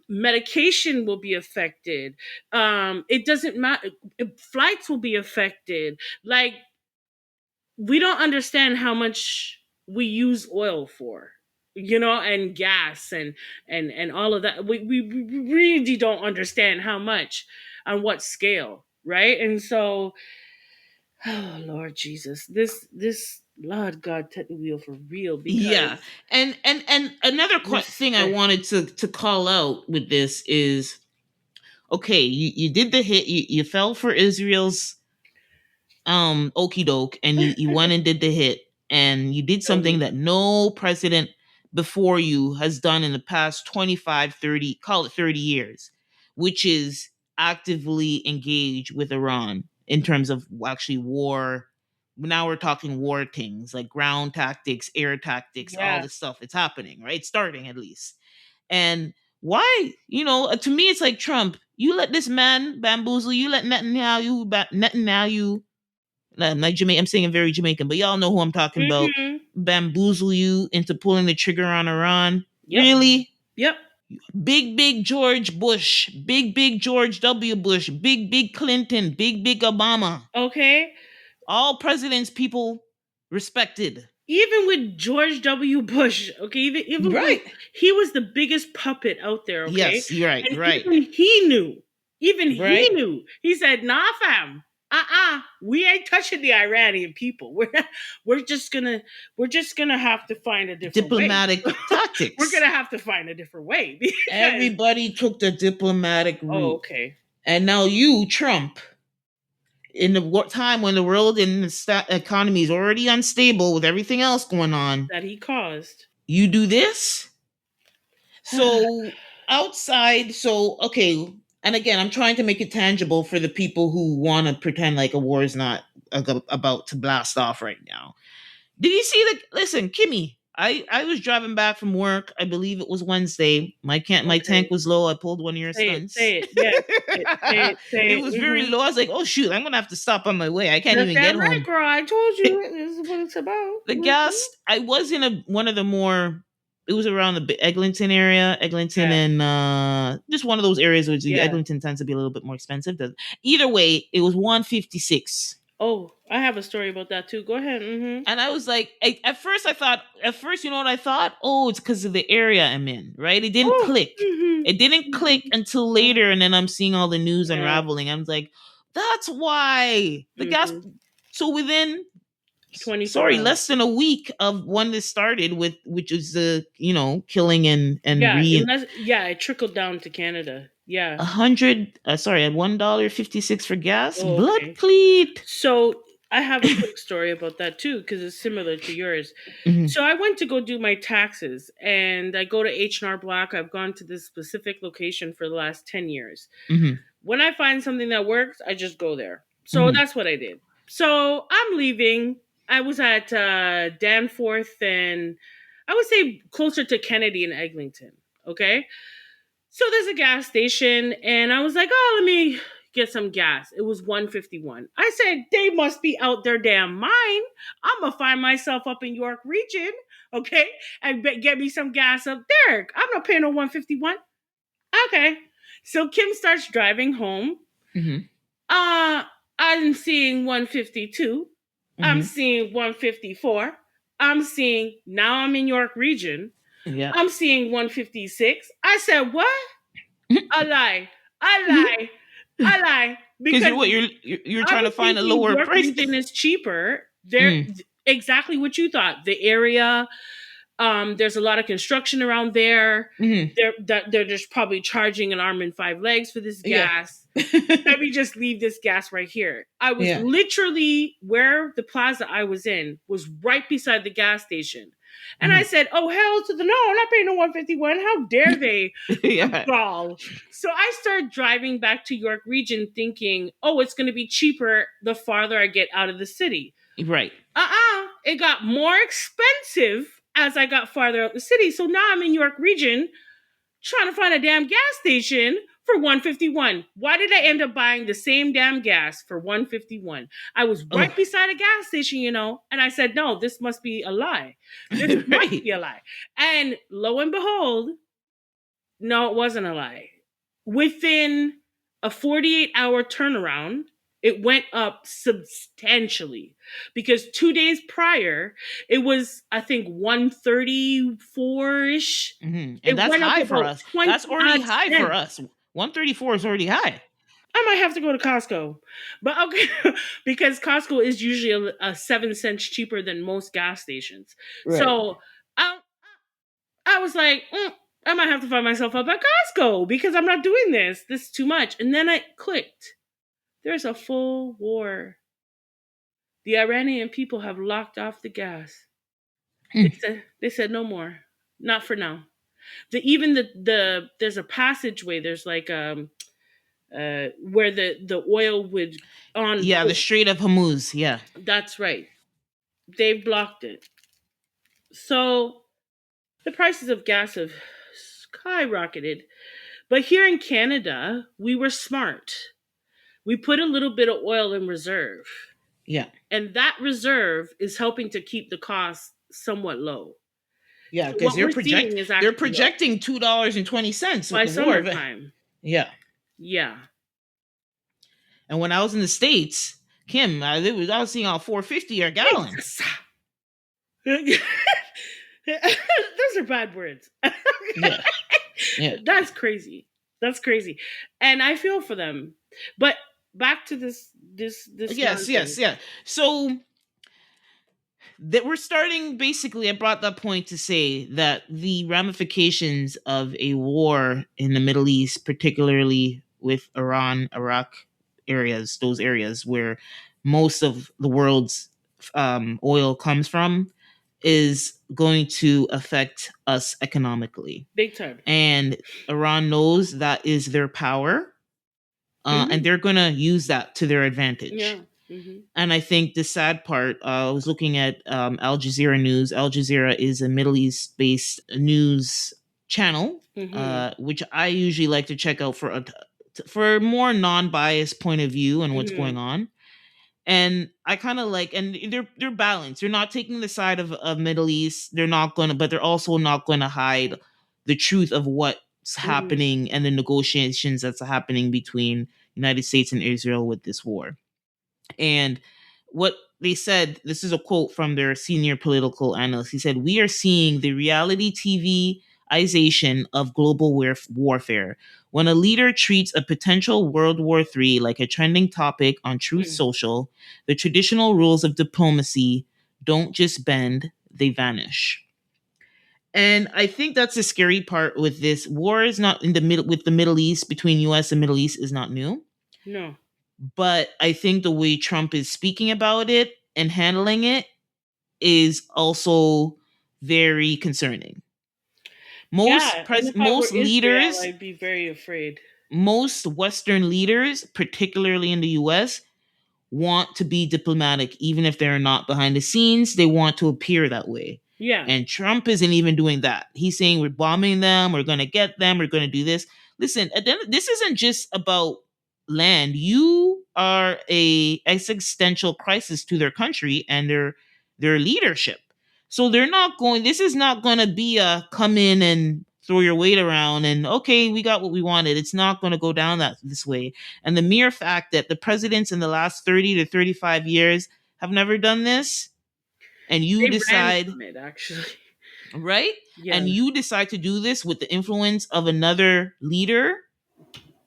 Medication will be affected. It doesn't matter. Flights will be affected. Like, we don't understand how much we use oil for, and gas and all of that. We really don't understand how much. on what scale, right? And so, oh Lord Jesus, this Lord God, take the wheel for real, Yeah. because And another this. thing I wanted to call out with this is, okay, you did the hit, you fell for Israel's okey doke, and you went and did the hit, and you did something that no president before you has done in the past 25, 30, call it 30 years, which is actively engage with Iran in terms of actually war. Now we're talking war things like ground tactics, air tactics, all Yeah. this stuff. It's happening, right? Starting at least. And why, to me, it's like Trump. You let this man bamboozle. You let Netanyahu, like Jamaican, I'm saying very Jamaican, but y'all know who I'm talking about. Hmm. Bamboozle you into pulling the trigger on Iran. Yep. Really? Yep. Big George Bush, big George W. Bush, big Clinton, big Obama. Okay. All presidents people respected. Even with George W. Bush, okay, even with, Right. he was the biggest puppet out there, okay, Yes, you're right, and right, even he right. knew. He said, "Nah, fam, we ain't touching the Iranian people. We're just gonna have to find a different way. Diplomatic We're tactics. gonna have to find a different way because." Everybody took the diplomatic Oh, route. okay. And now you, Trump, in the time when the world and the economy is already unstable with everything else going on, That he caused. you do this. So outside, so okay, and again, I'm trying to make it tangible for the people who want to pretend like a war is not about to blast off right now. Did you see the? Listen, Kimmy. I was driving back from work. I believe it was Wednesday. My tank Okay. was low. I pulled one of your Say it. stunts. Say it. Yes. Say It it. was very low. I was like, oh shoot, I'm gonna have to stop on my way. I can't That's even get damn right, home. girl. I told you this is what it's about. The Mhm. gas, I was in one of the more, it was around the Eglinton area, Eglinton, Yeah. and just one of those areas where Yeah. Eglinton tends to be a little bit more expensive. Either way, it was 156. Oh, I have a story about that too. Go ahead. And I was like, at first, you know what I thought? Oh, it's because of the area I'm in, right? It didn't Oh. click. It didn't click until later. And then I'm seeing all the news Yeah. unraveling. I was like, that's why the gas. So within, 24 sorry, hours. less than a week of when this started, with which is the killing and Yeah, unless it trickled down to Canada. Yeah. 100, sorry, at $1.56 for gas, Oh, blood okay. cleat. So I have a quick story about that too, because it's similar to yours. Mhm, So I went to go do my taxes, and I go to H&R Block. I've gone to this specific location for the last 10 years. mhm, When I find something that works, I just go there. So mhm, that's what I did. So I'm leaving. I was at Danforth, and I would say closer to Kennedy and Eglinton. Okay. So there's a gas station, and I was like, oh, let me get some gas. It was 151. I said, they must be out their damn mind. I'm going to find myself up in York region, okay, and get me some gas up there. I'm not paying no 151. Okay. So Kim starts driving home. mhm, Uh, I'm seeing 152. I'm mhm. seeing 154. I'm seeing, now I'm in York region. Yeah. I'm seeing 156. I said, what? I lie. I lie. I lie. Because Because you're I trying to was find a thinking lower York price. region is cheaper. They're Mm, exactly what you thought. The area, there's a lot of construction around there. mhm. They're just probably charging an arm and five legs for this Yeah. gas. Let me just leave this gas right here. I was Yeah. literally, where the plaza I was in was right beside the gas station. And I Mhm. said, oh, hell to the no, I'm not paying no 151. How dare they? Yeah. Gall. So I started driving back to York region thinking, oh, it's going to be cheaper the farther I get out of the city. Right. It got more expensive as I got farther out the city. So now I'm in York region trying to find a damn gas station for 151. Why did I end up buying the same damn gas for 151? I was Oh. right beside a gas station, and I said, no, this must be a lie. This must Right. be a lie. And lo and behold, no, it wasn't a lie. Within a 48-hour turnaround, it went up substantially, because 2 days prior, it was, I think, 134-ish. Mhm. And It that's went up high for about us. 20 That's already odd high for cents. us. 134 is already high. I might have to go to Costco. But okay, because Costco is usually a 7 cents cheaper than most gas stations. Right. So I, I was like, I might have to find myself up at Costco because I'm not doing this. This is too much. And then I clicked. There's a full war. The Iranian people have locked off the gas. Mm. They said no more. Not for now. Even the there's a passageway. There's like where the oil would on Yeah, the Strait of Hormuz. Yeah. that's right. They've blocked it. So the prices of gas have skyrocketed. But here in Canada, we were smart. We put a little bit of oil in reserve. Yeah. And that reserve is helping to keep the cost somewhat low. Yeah, So because what we're seeing is they're actually low projecting $2.20 with by the war. summertime. Yeah. Yeah. And when I was in the States, Kim, I was seeing all 450 a gallon. Those are bad words. Yeah. Yeah. That's crazy. That's crazy. And I feel for them. But back to this Yes, yes, nonsense. yeah. So that we're starting basically, I brought that point to say that the ramifications of a war in the Middle East, particularly with Iran, Iraq areas, those areas where most of the world's oil comes from, is going to affect us economically. Big time. And Iran knows that is their power, and they're going to use that to their advantage. Yeah. Mm-hmm. And I think the sad part, I was looking at Al Jazeera News. Al Jazeera is a Middle East based news channel, Mm-hmm. which I usually like to check out for a more non biased point of view and what's Mm-hmm. going on. And I kind of like, and they're balanced. They're not taking the side of Middle East. They're not going to, but they're also not going to hide the truth of what's Mm-hmm. happening and the negotiations that's happening between United States and Israel with this war. And what they said, this is a quote from their senior political analyst. He said, "We are seeing the reality TV-ization of global warfare. When a leader treats a potential World War III like a trending topic on Truth Mm. Social, the traditional rules of diplomacy don't just bend, they vanish." And I think that's the scary part with this. War is not in the middle with the Middle East, between US and Middle East, is not new. No. But I think the way Trump is speaking about it and handling it is also very concerning. Yeah. And if I were Most Israel, leaders, I'd be very afraid. most Western leaders, particularly in the US, want to be diplomatic, even if they're not behind the scenes. They want to appear that way. Yeah. And Trump isn't even doing that. He's saying we're bombing them, we're going to get them, we're going to do this. Listen, this isn't just about land. You are a existential crisis to their country and their leadership. So they're not going. This is not going to be a come in and throw your weight around and okay, we got what we wanted. It's not going to go down this way. And the mere fact that the presidents in the last 30 to 35 years have never done this, and you They ran decide, from it, actually. right? Yeah. And you decide to do this with the influence of another leader,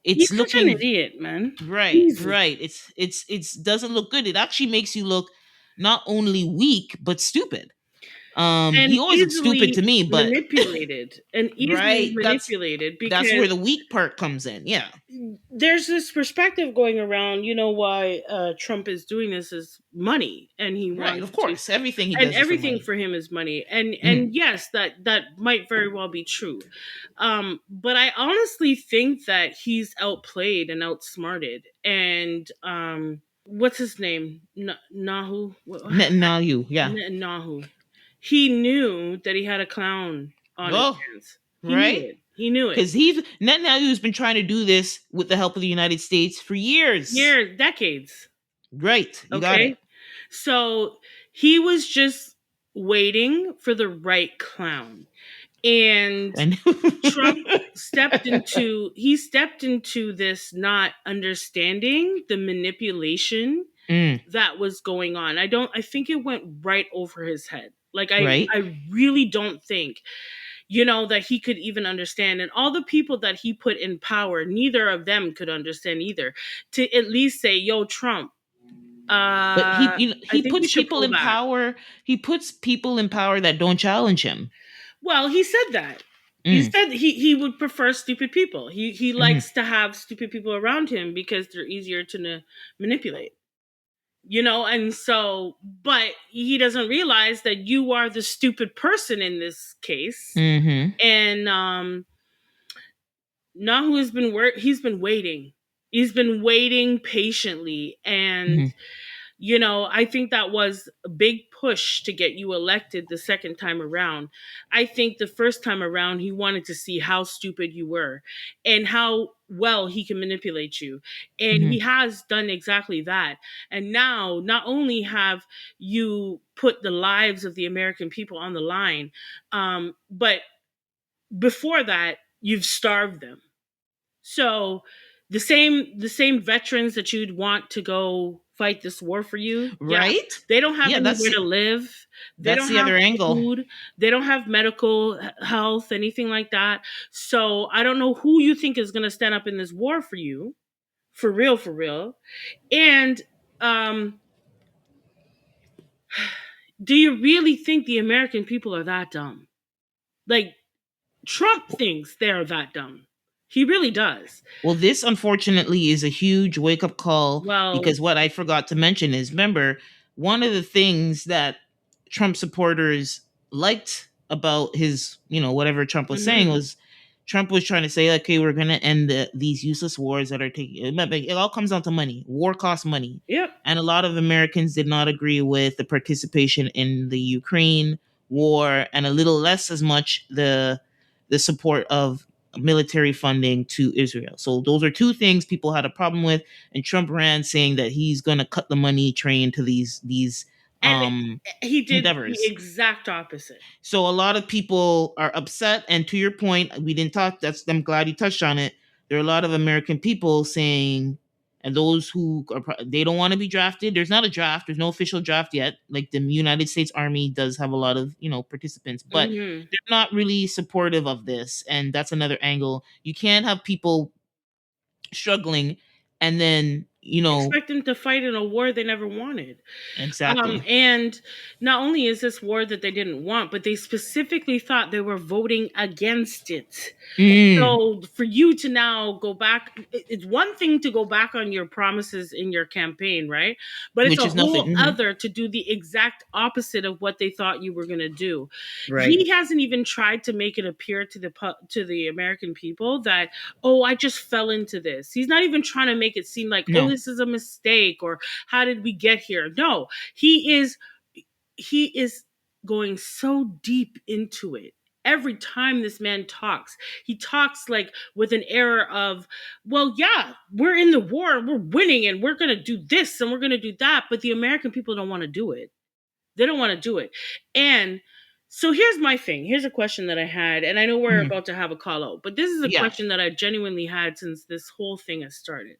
He's it's such an looking idiot, man. right, Jesus. right. It's doesn't look good. It actually makes you look not only weak but stupid. And He always looks stupid to easily me, but manipulated. And easily right, manipulated that's where because the weak part comes in. Yeah. there's this perspective going around, why Trump is doing this is money, and he Right, wants of to, course. Everything he and does is for everything money. for him is money, and Mhm. yes, that might very well be true, but I honestly think that he's outplayed and outsmarted, and what's his name, Nahu, Netanyahu, yeah. Netanyahu, he knew that he had a clown on his Oh, hands. He knew right. it. He knew it. Because Netanyahu's been trying to do this with the help of the United States for years. Years, decades. Right, you got it. Okay. So he was just waiting for the right clown. And And Trump stepped into this not understanding the manipulation Mm, that was going on. I think it went right over his head. Like right. I really don't think, that he could even understand. And all the people that he put in power, neither of them could understand either. To at least say, yo, Trump, But I he think you puts should people pull in back. power. He puts people in power that don't challenge him. Well, he said that. He Mm, said he would prefer stupid people. He mhm, likes to have stupid people around him because they're easier to manipulate. And so, but he doesn't realize that you are the stupid person in this case. mhm, And Nahu he's been waiting. He's been waiting patiently. And mhm, I think that was a big push to get you elected the second time around. I think the first time around, he wanted to see how stupid you were and how well he can manipulate you. And he mhm. has done exactly that. And now, not only have you put the lives of the American people on the line, but before that, you've starved them. So the same veterans that you'd want to go fight this war for you, yeah, Right? they don't have Yeah, anywhere to live. They that's don't the have other angle. food. They don't have medical health, anything like that. So I don't know who you think is going to stand up in this war for you, for real, for real. And um, do you really think the American people are that dumb? Like Trump thinks they're that dumb. He really does. Well, this unfortunately is a huge wake up call Well, because what I forgot to mention is, remember, one of the things that Trump supporters liked about his, whatever Trump was saying mhm. was Trump was trying to say, okay, we're going to end these useless wars that are taking, remember, it all comes down to money. War costs money. Yep. And a lot of Americans did not agree with the participation in the Ukraine war and a little less as much the support of military funding to Israel. So those are two things people had a problem with, and Trump ran saying that he's going to cut the money train to these And he did the endeavors. exact opposite. So a lot of people are upset, and to your point, we didn't talk. That's I'm glad you touched on it. There are a lot of American people saying, and those who are they don't want to be drafted. There's not a draft. There's no official draft yet. Like the United States Army does have a lot of participants, but Hmm. they're not really supportive of this, and that's another angle. You can't have people struggling, and then Expect them to fight in a war they never wanted. exactly. And not only is this war that they didn't want, but they specifically thought they were voting against it. Mm, So for you to now go back, it's one thing to go back on your promises in your campaign, right? But it's which a is nothing. whole Mhm. other to do the exact opposite of what they thought you were going to do. Right. He hasn't even tried to make it appear to the American people that, oh, I just fell into this. He's not even trying to make it seem like, oh, No. this is a mistake or how did we get here? No, he is going so deep into it. Every time this man talks, he talks like with an air of, well, yeah, we're in the war, we're winning, and we're going to do this and we're going to do that. But the American people don't want to do it. They don't want to do it. And so here's my thing. Here's a question that I had, and I know we're Mhm. about to have a call out, but this is a Yeah. question that I genuinely had since this whole thing has started.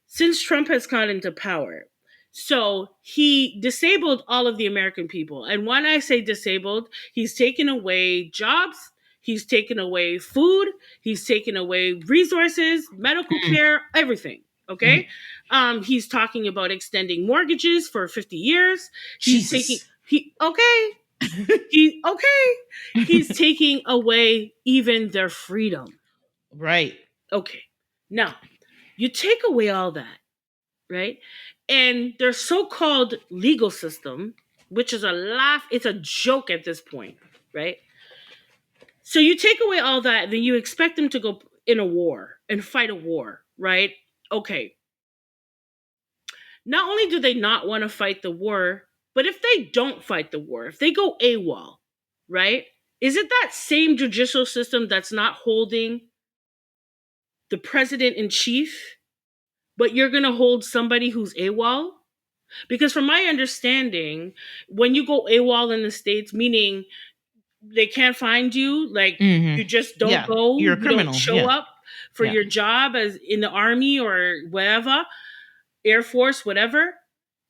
Since Trump has come into power, so he disabled all of the American people. And when I say disabled, he's taken away jobs, he's taken away food, he's taken away resources, medical Mm, care, everything. mhm. Okay. He's talking about extending mortgages for 50 years. He's taking Jesus. he okay. He's taking away even their freedom. Right. Okay. Now, you take away all that, right? And their so-called legal system, which is a laugh, it's a joke at this point, right? So you take away all that, then you expect them to go in a war and fight a war, right? Okay. Not only do they not want to fight the war, but if they don't fight the war, if they go AWOL, right? Is it that same judicial system that's not holding the president in chief, but you're going to hold somebody who's AWOL? Because from my understanding, when you go AWOL in the States, meaning they can't find you, like Hmm. you just don't Yeah. go, You're a you don't criminal. show Yeah. up for Yeah. your job as in the army or whatever, Air Force, whatever,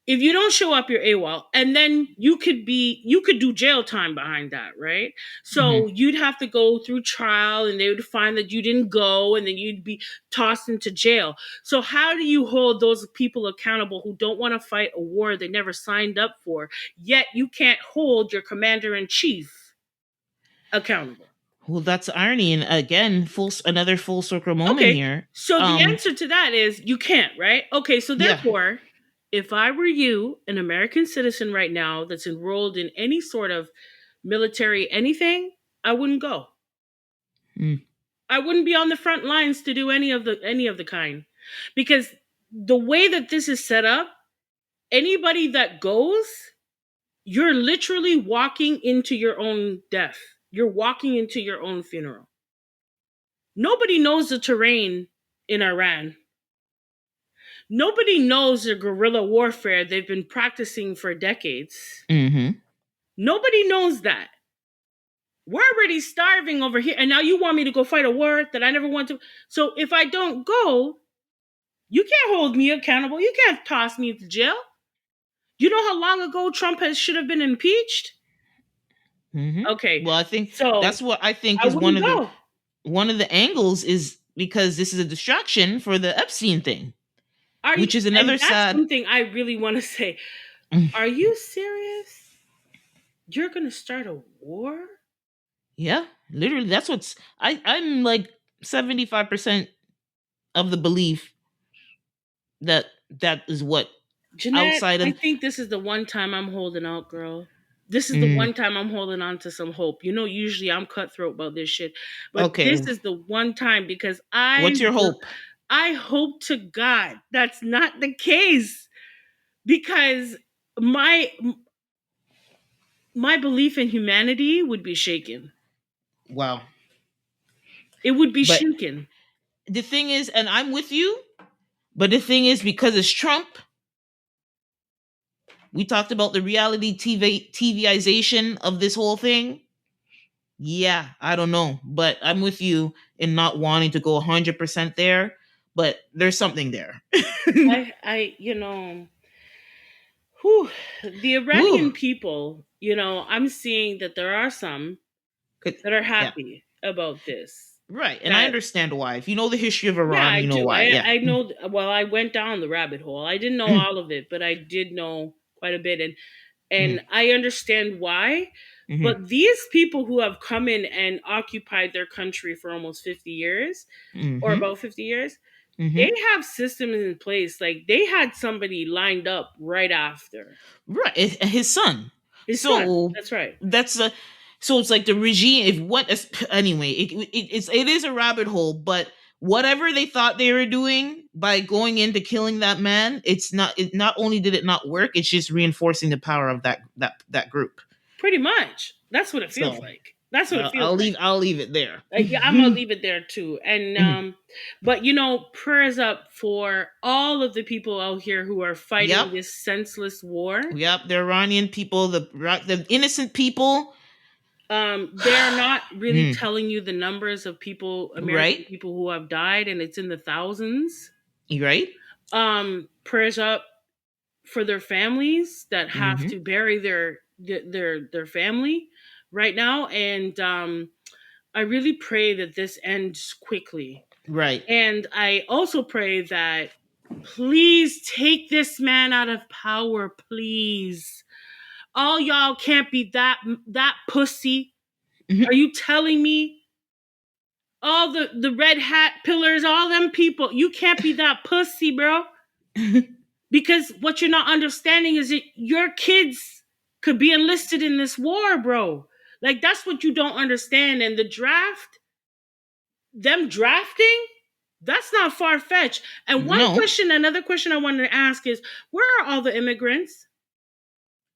If you don't show up, you're AWOL, and then you could do jail time behind that, right? So Hmm. you'd have to go through trial, and they would find that you didn't go, and then you'd be tossed into jail. So how do you hold those people accountable who don't want to fight a war they never signed up for? Yet you can't hold your commander in chief accountable. Well, that's irony, and again, another full circle moment Okay, here. so the answer to that is you can't, right? Okay, so Yeah. therefore, if I were you, an American citizen right now that's enrolled in any sort of military anything, I wouldn't go. Mm. I wouldn't be on the front lines to do any of the kind. Because the way that this is set up, anybody that goes, you're literally walking into your own death. You're walking into your own funeral. Nobody knows the terrain in Iran. Nobody knows the guerrilla warfare they've been practicing for decades. Hmm. Nobody knows that. We're already starving over here, and now you want me to go fight a war that I never want to. So if I don't go, you can't hold me accountable. You can't toss me into jail. You know how long ago Trump should have been impeached? Hmm. Okay, Well, I think so that's what I think I is wouldn't go. one of the angles is because this is a distraction for the Epstein thing, Are you? which is And another that's sad. something I really want to say. Are you serious? You're gonna start a war? Yeah, literally, that's what's. I'm like 75% of the belief that that is what Jeanette, outside I of. think this is the one time I'm holding out, girl. This is the Mm, one time I'm holding on to some hope. You know, usually I'm cutthroat about this shit, but this okay, is the one time because what's your hope? I hope to God that's not the case because my my belief in humanity would be shaken. Wow. It would be But shaken. the thing is, and I'm with you, but the thing is, because it's Trump, we talked about the reality TVization of this whole thing. Yeah, I don't know, but I'm with you in not wanting to go 100% there, but there's something there. You know, whew, the Woo. Iranian people, you know, I'm seeing that there are some that are Yeah, happy about this. right. And I That understand why. If you know the history of yeah, Iran, I you know do. why. Yeah. I know. Well, I went down the rabbit hole. I didn't know all of it, but I did know quite a bit, Hmm. and I understand why. Hmm. But these people who have come in and occupied their country for almost 50 years, or Hmm. about 50 years, Hmm. they have systems in place. Like they had somebody lined up right after Right. His son. his son. So That's right. that's a. So it's like the regime. If what anyway, it is a rabbit hole. But whatever they thought they were doing by going into killing that man, it's not. It not only did it not work, it's just reinforcing the power of that group. Pretty much. That's what it feels So like. That's what it feels like. I'll leave it there. Yeah, I'm gonna leave it there too. And but you know, prayers up for all of the people out here who are Yep. fighting this senseless war. Yep. The Iranian people, the innocent people. They're not really Hmm. telling you the numbers of people, American Right. people who have died, and it's in the thousands. You right. Prayers up for their families that have Hmm. to bury their family right now, and I really pray that this ends quickly. Right. And I also pray that please take this man out of power, please. All y'all can't be that pussy. Are you telling me all the red hat pillars, all them people, you can't be that pussy, bro? Because what you're not understanding is that your kids could be enlisted in this war, bro. Like that's what you don't understand. And the draft, them drafting, that's not far fetched. And No. another question I wanted to ask is, where are all the immigrants?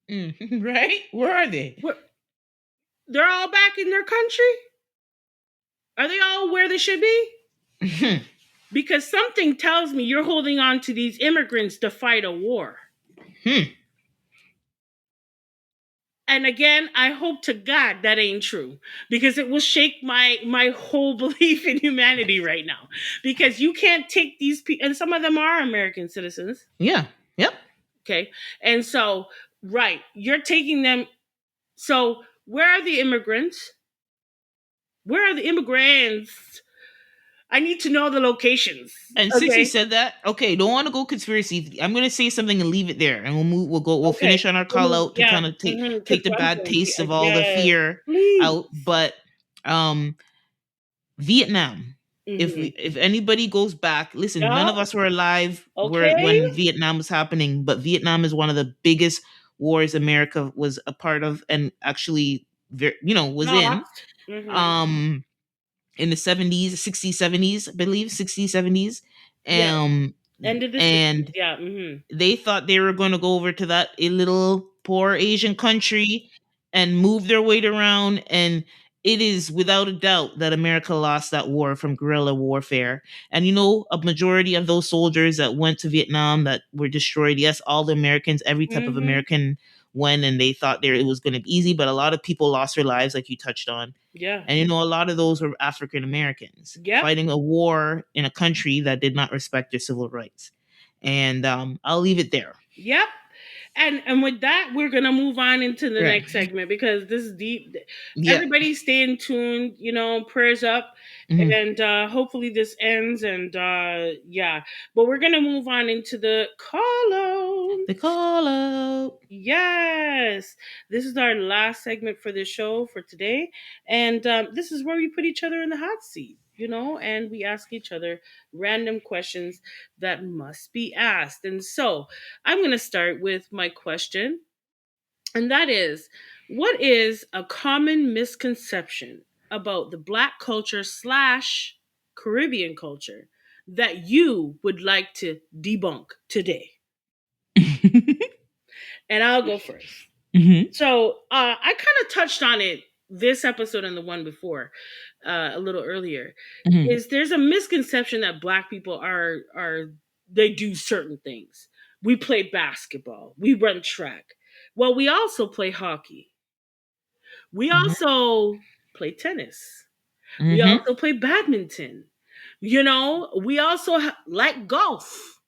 Right. Where are they? Where, they're all back in their country? Are they all where they should be? Because something tells me you're holding on to these immigrants to fight a war. And again, I hope to God that ain't true because it will shake my whole belief in humanity right now. Because you can't take these people, and some of them are American citizens. Yeah. Yep. Okay. And so, right, you're taking them. So, where are the immigrants? Where are the immigrants? I need to know the locations. And since you Okay. said that, okay, don't want to go conspiracy. I'm gonna say something and leave it there, and we'll move. We'll go. We'll Okay. finish on our We'll call move. out to Yeah. kind of Because take the I'm bad going to, taste of all the yes, fear please. out. But um, Vietnam. Mm-hmm. If anybody goes back, listen, none Yeah. of us were alive where Okay. when Vietnam was happening, but Vietnam is one of the biggest wars America was a part of, and actually, was in. Lost. Mm-hmm. Um, in the 70s, 60s, 70s, I believe, 60s, 70s. Yeah. Um, End of the 60s. and Yeah. Mm-hmm. they thought they were going to go over to that a little poor Asian country and move their weight around. And it is without a doubt that America lost that war from guerrilla warfare. And a majority of those soldiers that went to Vietnam that were destroyed, yes, all the Americans, every type of Mm-hmm. American went, and they thought it was going to be easy, but a lot of people lost their lives, like you touched on. Yeah. And a lot of those were African Americans Yep. fighting a war in a country that did not respect their civil rights. And I'll leave it there. Yep. And with that, we're gonna move on into the Right. next segment because this is deep. Yeah. Everybody stay in tune, prayers up, Mhm. and hopefully this ends. And yeah, but we're gonna move on into the call out. The call out. Yes, this is our last segment for the show for today, and this is where we put each other in the hot seat, and we ask each other random questions that must be asked. And so, I'm going to start with my question, and that is, what is a common misconception about the Black culture slash Caribbean culture that you would like to debunk today? And I'll go first. Mhm. So I kind of touched on it this episode and the one before, a little earlier. Mhm. Is there's a misconception that Black people are they do certain things. We play basketball, we run track. Well, we also play hockey. We Mhm. also play tennis. We Mhm. also play badminton. We also like golf.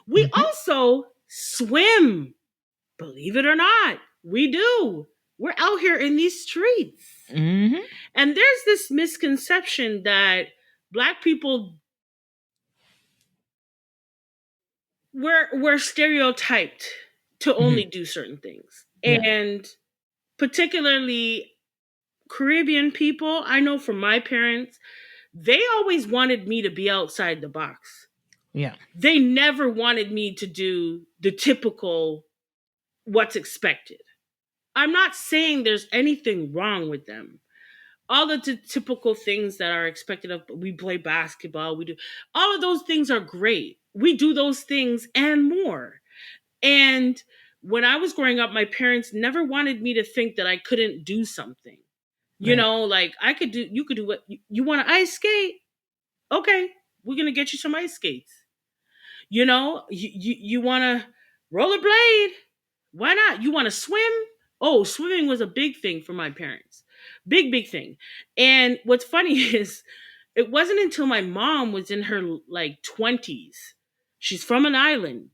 We Mhm. also swim. Believe it or not, we do. We're out here in these streets. Mhm. And there's this misconception that Black people we're stereotyped to only Mhm. do certain things. Yeah. And particularly Caribbean people, I know from my parents, they always wanted me to be outside the box. Yeah. They never wanted me to do the typical what's expected. I'm not saying there's anything wrong with them. All the typical things that are expected of, we play basketball, we do all of those things are great. We do those things and more. And when I was growing up, my parents never wanted me to think that I couldn't do something. Right. Like you could do what you want to ice skate. Okay, we're gonna get you some ice skates. You want to rollerblade. Why not? You want to swim? Oh, swimming was a big thing for my parents. Big, big thing. And what's funny is it wasn't until my mom was in her like 20s, she's from an island,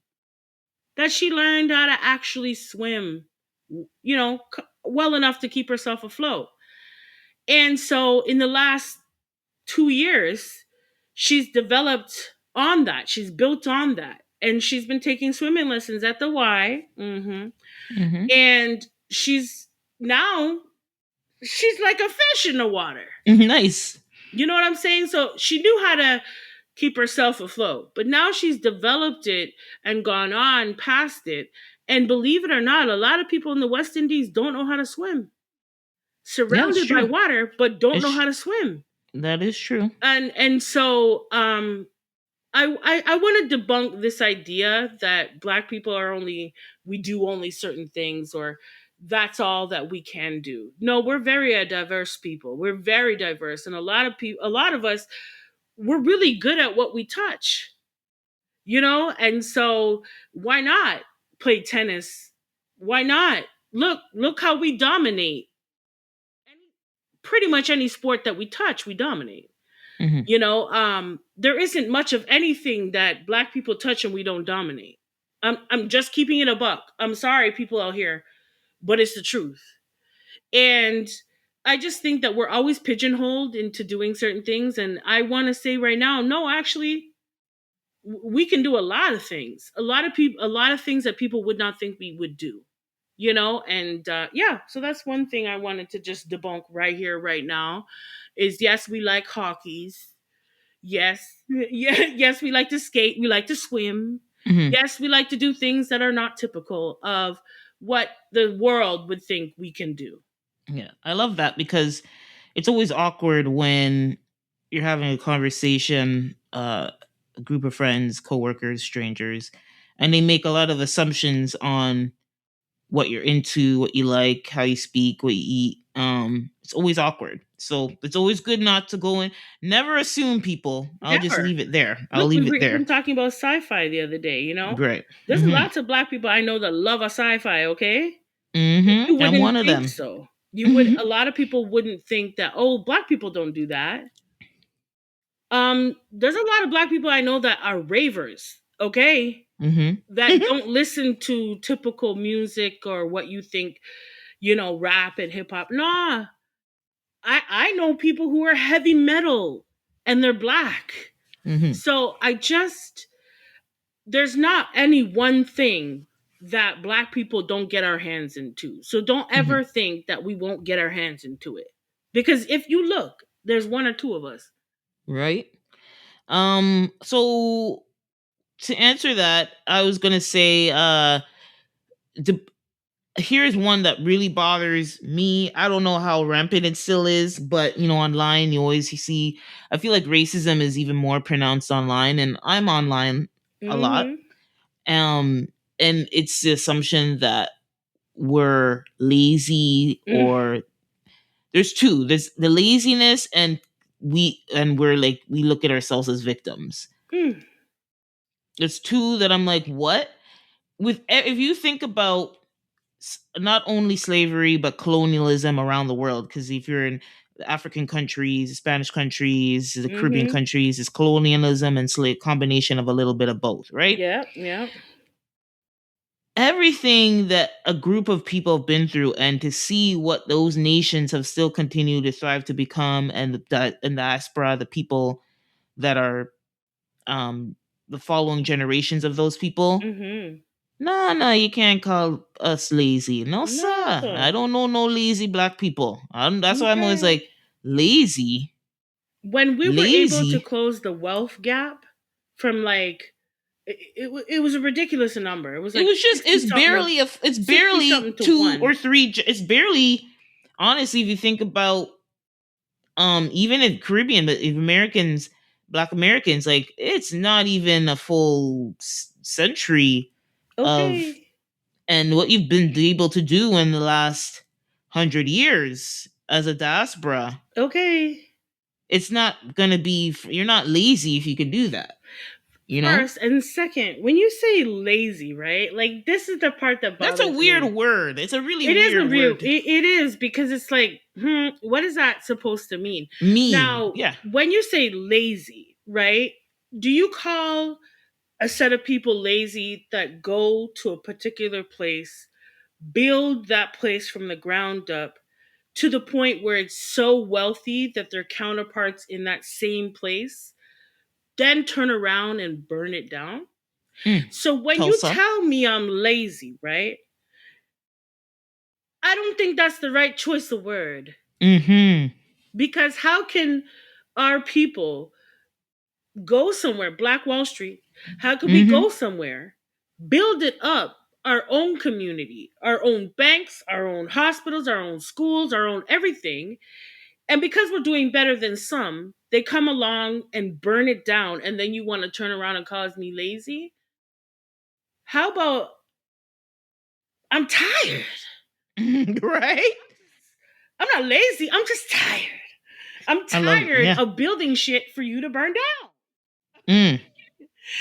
that she learned how to actually swim, well enough to keep herself afloat. And so in the last 2 years, she's developed on that. She's built on that. And she's been taking swimming lessons at the Y. Mhm. And now she's like a fish in the water. Nice. You know what I'm saying? So she knew how to keep herself afloat, but now she's developed it and gone on past it. And believe it or not, a lot of people in the West Indies don't know how to swim. Yeah, it's Surrounded by true. water, but don't know It's how to swim. that is true. And so I want to debunk this idea that Black people we do only certain things, or that's all that we can do. No, we're very a diverse people. We're very diverse, and a lot of us, we're really good at what we touch. And so why not play tennis? Why not? Look how we dominate. Pretty much any sport that we touch, we dominate. Mhm. There isn't much of anything that Black people touch and we don't dominate. I'm just keeping it a buck. I'm sorry, people out here, but it's the truth. And I just think that we're always pigeonholed into doing certain things. And I want to say right now, no, actually, we can do a lot of things. A lot of things that people would not think we would do. And yeah, so that's one thing I wanted to just debunk right here, right now, is yes, we like hockeys. Yes, yeah, yes, we like to skate. We like to swim. Hmm. Yes, we like to do things that are not typical of what the world would think we can do. Yeah, I love that because it's always awkward when you're having a conversation, a group of friends, coworkers, strangers, and they make a lot of assumptions on what you're into, what you like, how you speak, what you eat. It's always awkward. So it's always good not to go in. Never assume people. I'll just Never. leave it there. I'll Look, we leave were it even there. talking about sci-fi the other day. Right. There's Mm-hmm. lots of black people I know that love a sci-fi. Okay, Mm-hmm. you I'm wouldn't one of think them. so. You would. Mm-hmm. A lot of people wouldn't think that. Oh, black people don't do that. There's a lot of black people I know that are ravers. Okay, Mm-hmm. that don't listen to typical music or what you think, rap and hip hop. Nah, I know people who are heavy metal and they're black. Mm-hmm. So there's not any one thing that black people don't get our hands into. So don't Mm-hmm. ever think that we won't get our hands into it. Because if you look, there's one or two of us. Right. So to answer that, I was gonna say, the, here's one that really bothers me. I don't know how rampant it still is, but online you see. I feel like racism is even more pronounced online, and I'm online a lot. Mm-hmm. Um, and it's the assumption that we're lazy, Mm. or there's two. There's the laziness, and we're like, we look at ourselves as victims. Mm. There's two that I'm like, what? If you think about not only slavery but colonialism around the world, because if you're in the African countries, the Spanish countries, the Caribbean Mm-hmm. countries, it's colonialism and slave, combination of a little bit of both, right? Yeah, yeah. Everything that a group of people have been through, and to see what those nations have still continued to thrive to become, and the diaspora, the people that are um the following generations of those people. Mm-hmm. No, no, you can't call us lazy. No, sir. I No. don't know no lazy black people. That's why I'm always Okay. like, lazy, When we were able to lazy. close the wealth gap from like it was a ridiculous number. It was It like was just, 60 something, it's 60 barely something to two or 1. three. It's barely, honestly, if you think about, even in Caribbean, but if Americans, Black Americans, like, it's not even a full century of, Okay. and what you've been able to do in the last 100 years as a diaspora. Okay. It's not gonna be, you're not lazy if you can do that, you know. First and second, when you say lazy, right? Like this is the part that That's a bothers weird me. word. It's a really It is a weird real word. it is because it's like, what is that supposed to mean? Mean, Now, yeah. when you say lazy, right? Do you call a set of people lazy that go to a particular place, build that place from the ground up to the point where it's so wealthy that their counterparts in that same place then turn around and burn it down? Mm. So when you Tulsa. tell me I'm lazy, right? I don't think that's the right choice of word. Mm-hmm. Because how can our people go somewhere, Black Wall Street, how could we Mm-hmm. go somewhere, build it up, our own community, our own banks, our own hospitals, our own schools, our own everything? And because we're doing better than some, they come along and burn it down, and then you want to turn around and call me lazy? How about I'm tired? Right. I'm not lazy, I'm just tired. I'm I love. tired Yeah. of building shit for you to burn down. Mm.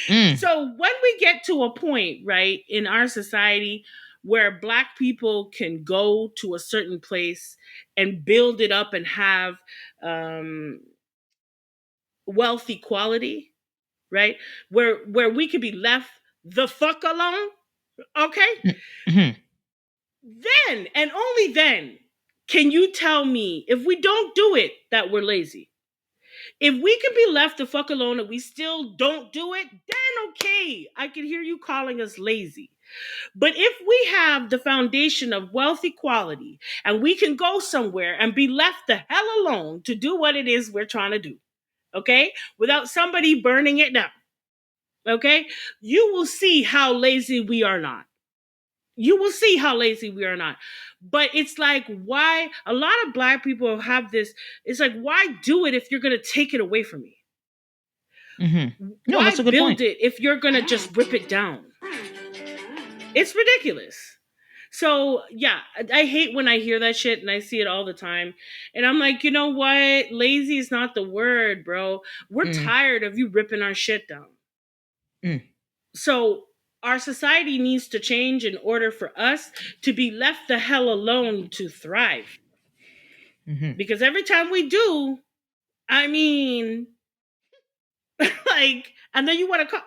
Mm. So when we get to a point, right, in our society where black people can go to a certain place and build it up and have um, wealth equality, right, where we could be left the fuck alone, okay? Mm-hmm. Then and only then can you tell me if we don't do it that we're lazy. If we can be left the fuck alone and we still don't do it, then okay, I can hear you calling us lazy. But if we have the foundation of wealth equality and we can go somewhere and be left the hell alone to do what it is we're trying to do, okay, without somebody burning it down, okay, you will see how lazy we are not. You will see how lazy we are not. But it's like, why? A lot of Black people have this. It's like, why do it if you're going to take it away from me? Mm-hmm. No, Why that's a good build point. it if you're going to just rip it down? It's ridiculous. So, yeah, I hate when I hear that shit and I see it all the time. And I'm like, you know what? Lazy is not the word, bro. We're Mm, tired of you ripping our shit down. mm, So our society needs to change in order for us to be left the hell alone to thrive. mm-hmm. Because every time we do, I mean, like, and then you want to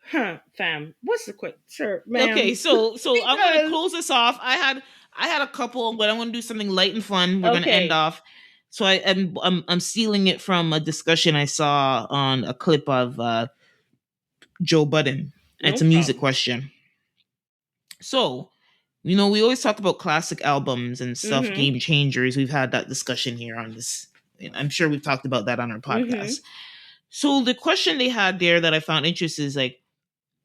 call, fam, what's the quick, sir, Okay, ma'am? so I'm gonna Because, close this off. I had a couple, but I want to do something light and fun. We're gonna end okay, off. So I'm stealing it from a discussion I saw on a clip of Joe Budden. no It's a music problem. question. So, we always talk about classic albums and stuff, Mm-hmm. game changers. We've had that discussion here on this. I'm sure we've talked about that on our Mm-hmm. podcast. So the question they had there that I found interesting is like,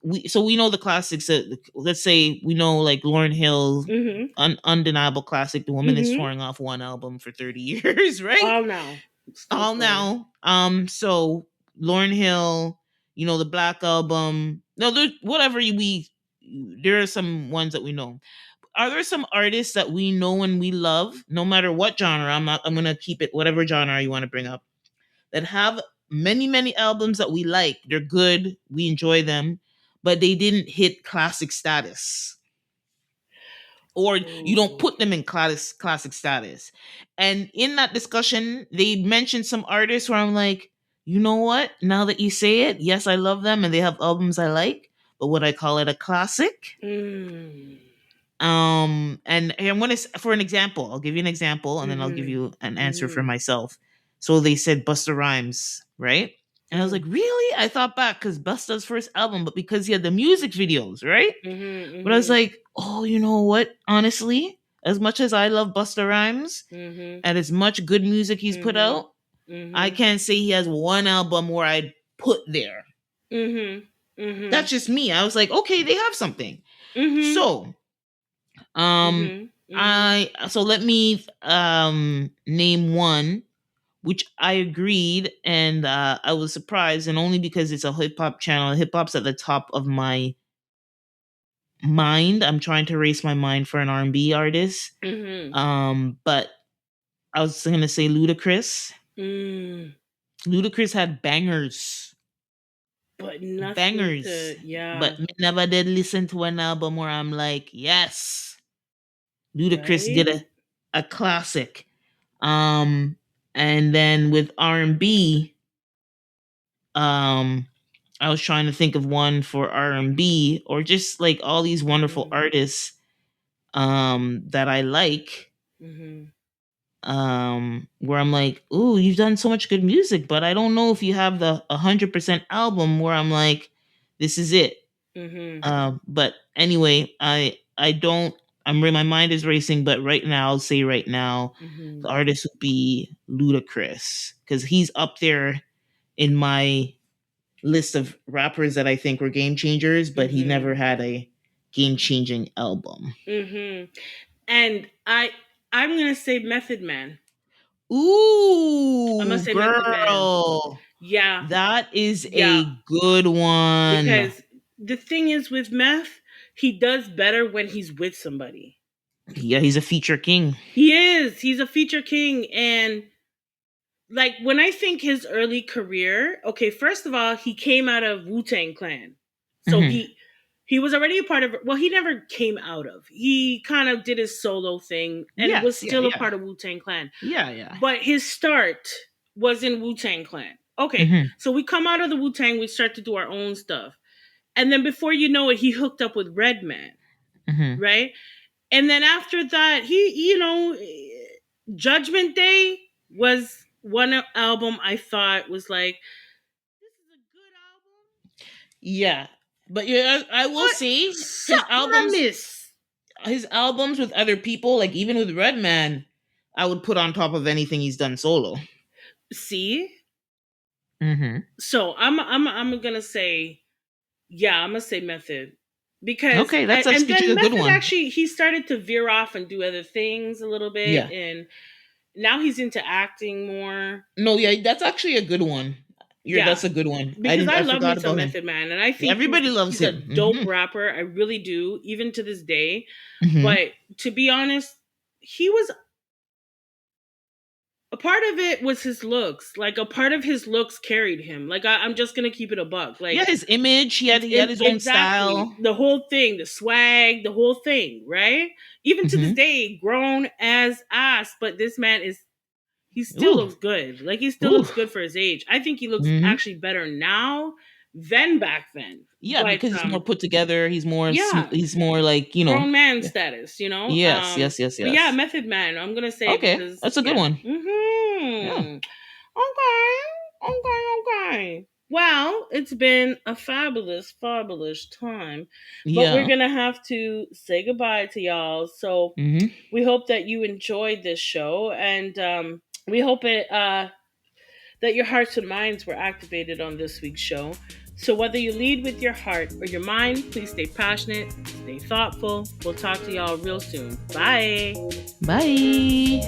we know the classics that, let's say we know like Lauryn Hill, Mm-hmm. undeniable classic. The woman is Mm-hmm. touring off one album for 30 years, right? All now. Still All touring. now. So Lauryn Hill, the Black album. No, there's whatever we. There are some ones that we know. Are there some artists that we know and we love, no matter what genre? I'm gonna keep it whatever genre you want to bring up, that have many, many albums that we like. They're good, we enjoy them, but they didn't hit classic status. Or you don't Ooh. put them in classic status. And in that discussion, they mentioned some artists where I'm like, you know what? Now that you say it, yes, I love them and they have albums I like, but would I call it a classic? Mm. And I'm gonna for an example, I'll give you an example, and then I'll give Mm-hmm. you an answer for Mm-hmm. myself. So they said Busta Rhymes, right? And I was like, really? I thought back because Busta's first album, but because he had the music videos, right? But I was Mm-hmm. like, oh, you know what? Honestly, as much as I love Busta Rhymes Mm-hmm. and as much good music he's put Mm-hmm. out, I Mm-hmm. can't say he has one album where I'd put there. Mm-hmm. Mm-hmm. That's just me. I was like, okay, they have something. Mm-hmm. So Um, Mm-hmm. Mm-hmm. I so let me name one which I agreed, and I was surprised, and only because it's a hip hop channel. Hip hop's at the top of my mind. I'm trying to race my mind for an R&B artist. Mm-hmm. But I was gonna say Ludacris. Mm. Ludacris had bangers, But nothing bangers, to, yeah, but me never did listen to an album where I'm like, yes, Ludacris did right? a classic. Um, and then with R&B, um, I was trying to think of one for R&B or just like all these wonderful Mm-hmm. artists that I like, Mm-hmm. where I'm like, "Ooh, you've done so much good music, but I don't know if you have the 100% album where I'm like, this is it." Mm-hmm. But anyway, I don't. My mind is racing, but right now, I'll say right now, Mm-hmm. the artist would be Ludacris because he's up there in my list of rappers that I think were game changers, but he Mm-hmm. never had a game changing album. Mm-hmm. And I'm gonna say Method Man. I'm gonna Ooh, say Method Man. girl, Yeah, that is yeah. a good one. Because the thing is with Meth, he does better when he's with somebody. Yeah, he's a feature king. He is. He's a feature king. And like when I think his early career, okay, first of all, he came out of Wu-Tang Clan. So Hmm. he was already a part of, well, he never came out of. He kind of did his solo thing and was Yes, yeah, still a yeah, part of Wu-Tang Clan. yeah, yeah. But his start was in Wu-Tang Clan. Okay, Hmm. so we come out of the Wu-Tang, we start to do our own stuff. And then before you know it, he hooked up with Redman, Mm-hmm. right? And then after that, Judgment Day was one album I thought was like, this is a good album. Yeah, but yeah, I will say I miss. his albums with other people, like even with Redman, I would put on top of anything he's done solo. See, Mm-hmm. so I'm gonna say, yeah, I'm gonna say Method, because Okay, that's and actually then a good Method one. actually, he started to veer off and do other things a little bit, Yeah. and now he's into acting more. No, yeah, that's actually a good one. Yeah. That's a good one. Because I love me forgot some about him. Method Man, and I think Everybody loves he's him. a dope rapper. I really do, even to this day. Mhm. But to be honest, he was a part of it was his looks. Like a part of his looks carried him. Like I'm just gonna keep it a buck. Like, yeah, his image. He had his own style. The whole thing, the swag, the whole thing, right? Even to this day, grown as ass, but this man he still looks good. Like he still looks good for his age. I think he looks actually better now than back then. Yeah, but, because he's more put together. He's more. Yeah. He's more like grown man status. Yes. But yeah, Method Man. I'm gonna say okay. That's a good one. Yeah. Okay. Well, it's been a fabulous time. But we're going to have to say goodbye to y'all. So we hope that you enjoyed this show. And we hope that your hearts and minds were activated on this week's show. So whether you lead with your heart or your mind, please stay passionate, stay thoughtful. We'll talk to y'all real soon. Bye. Bye.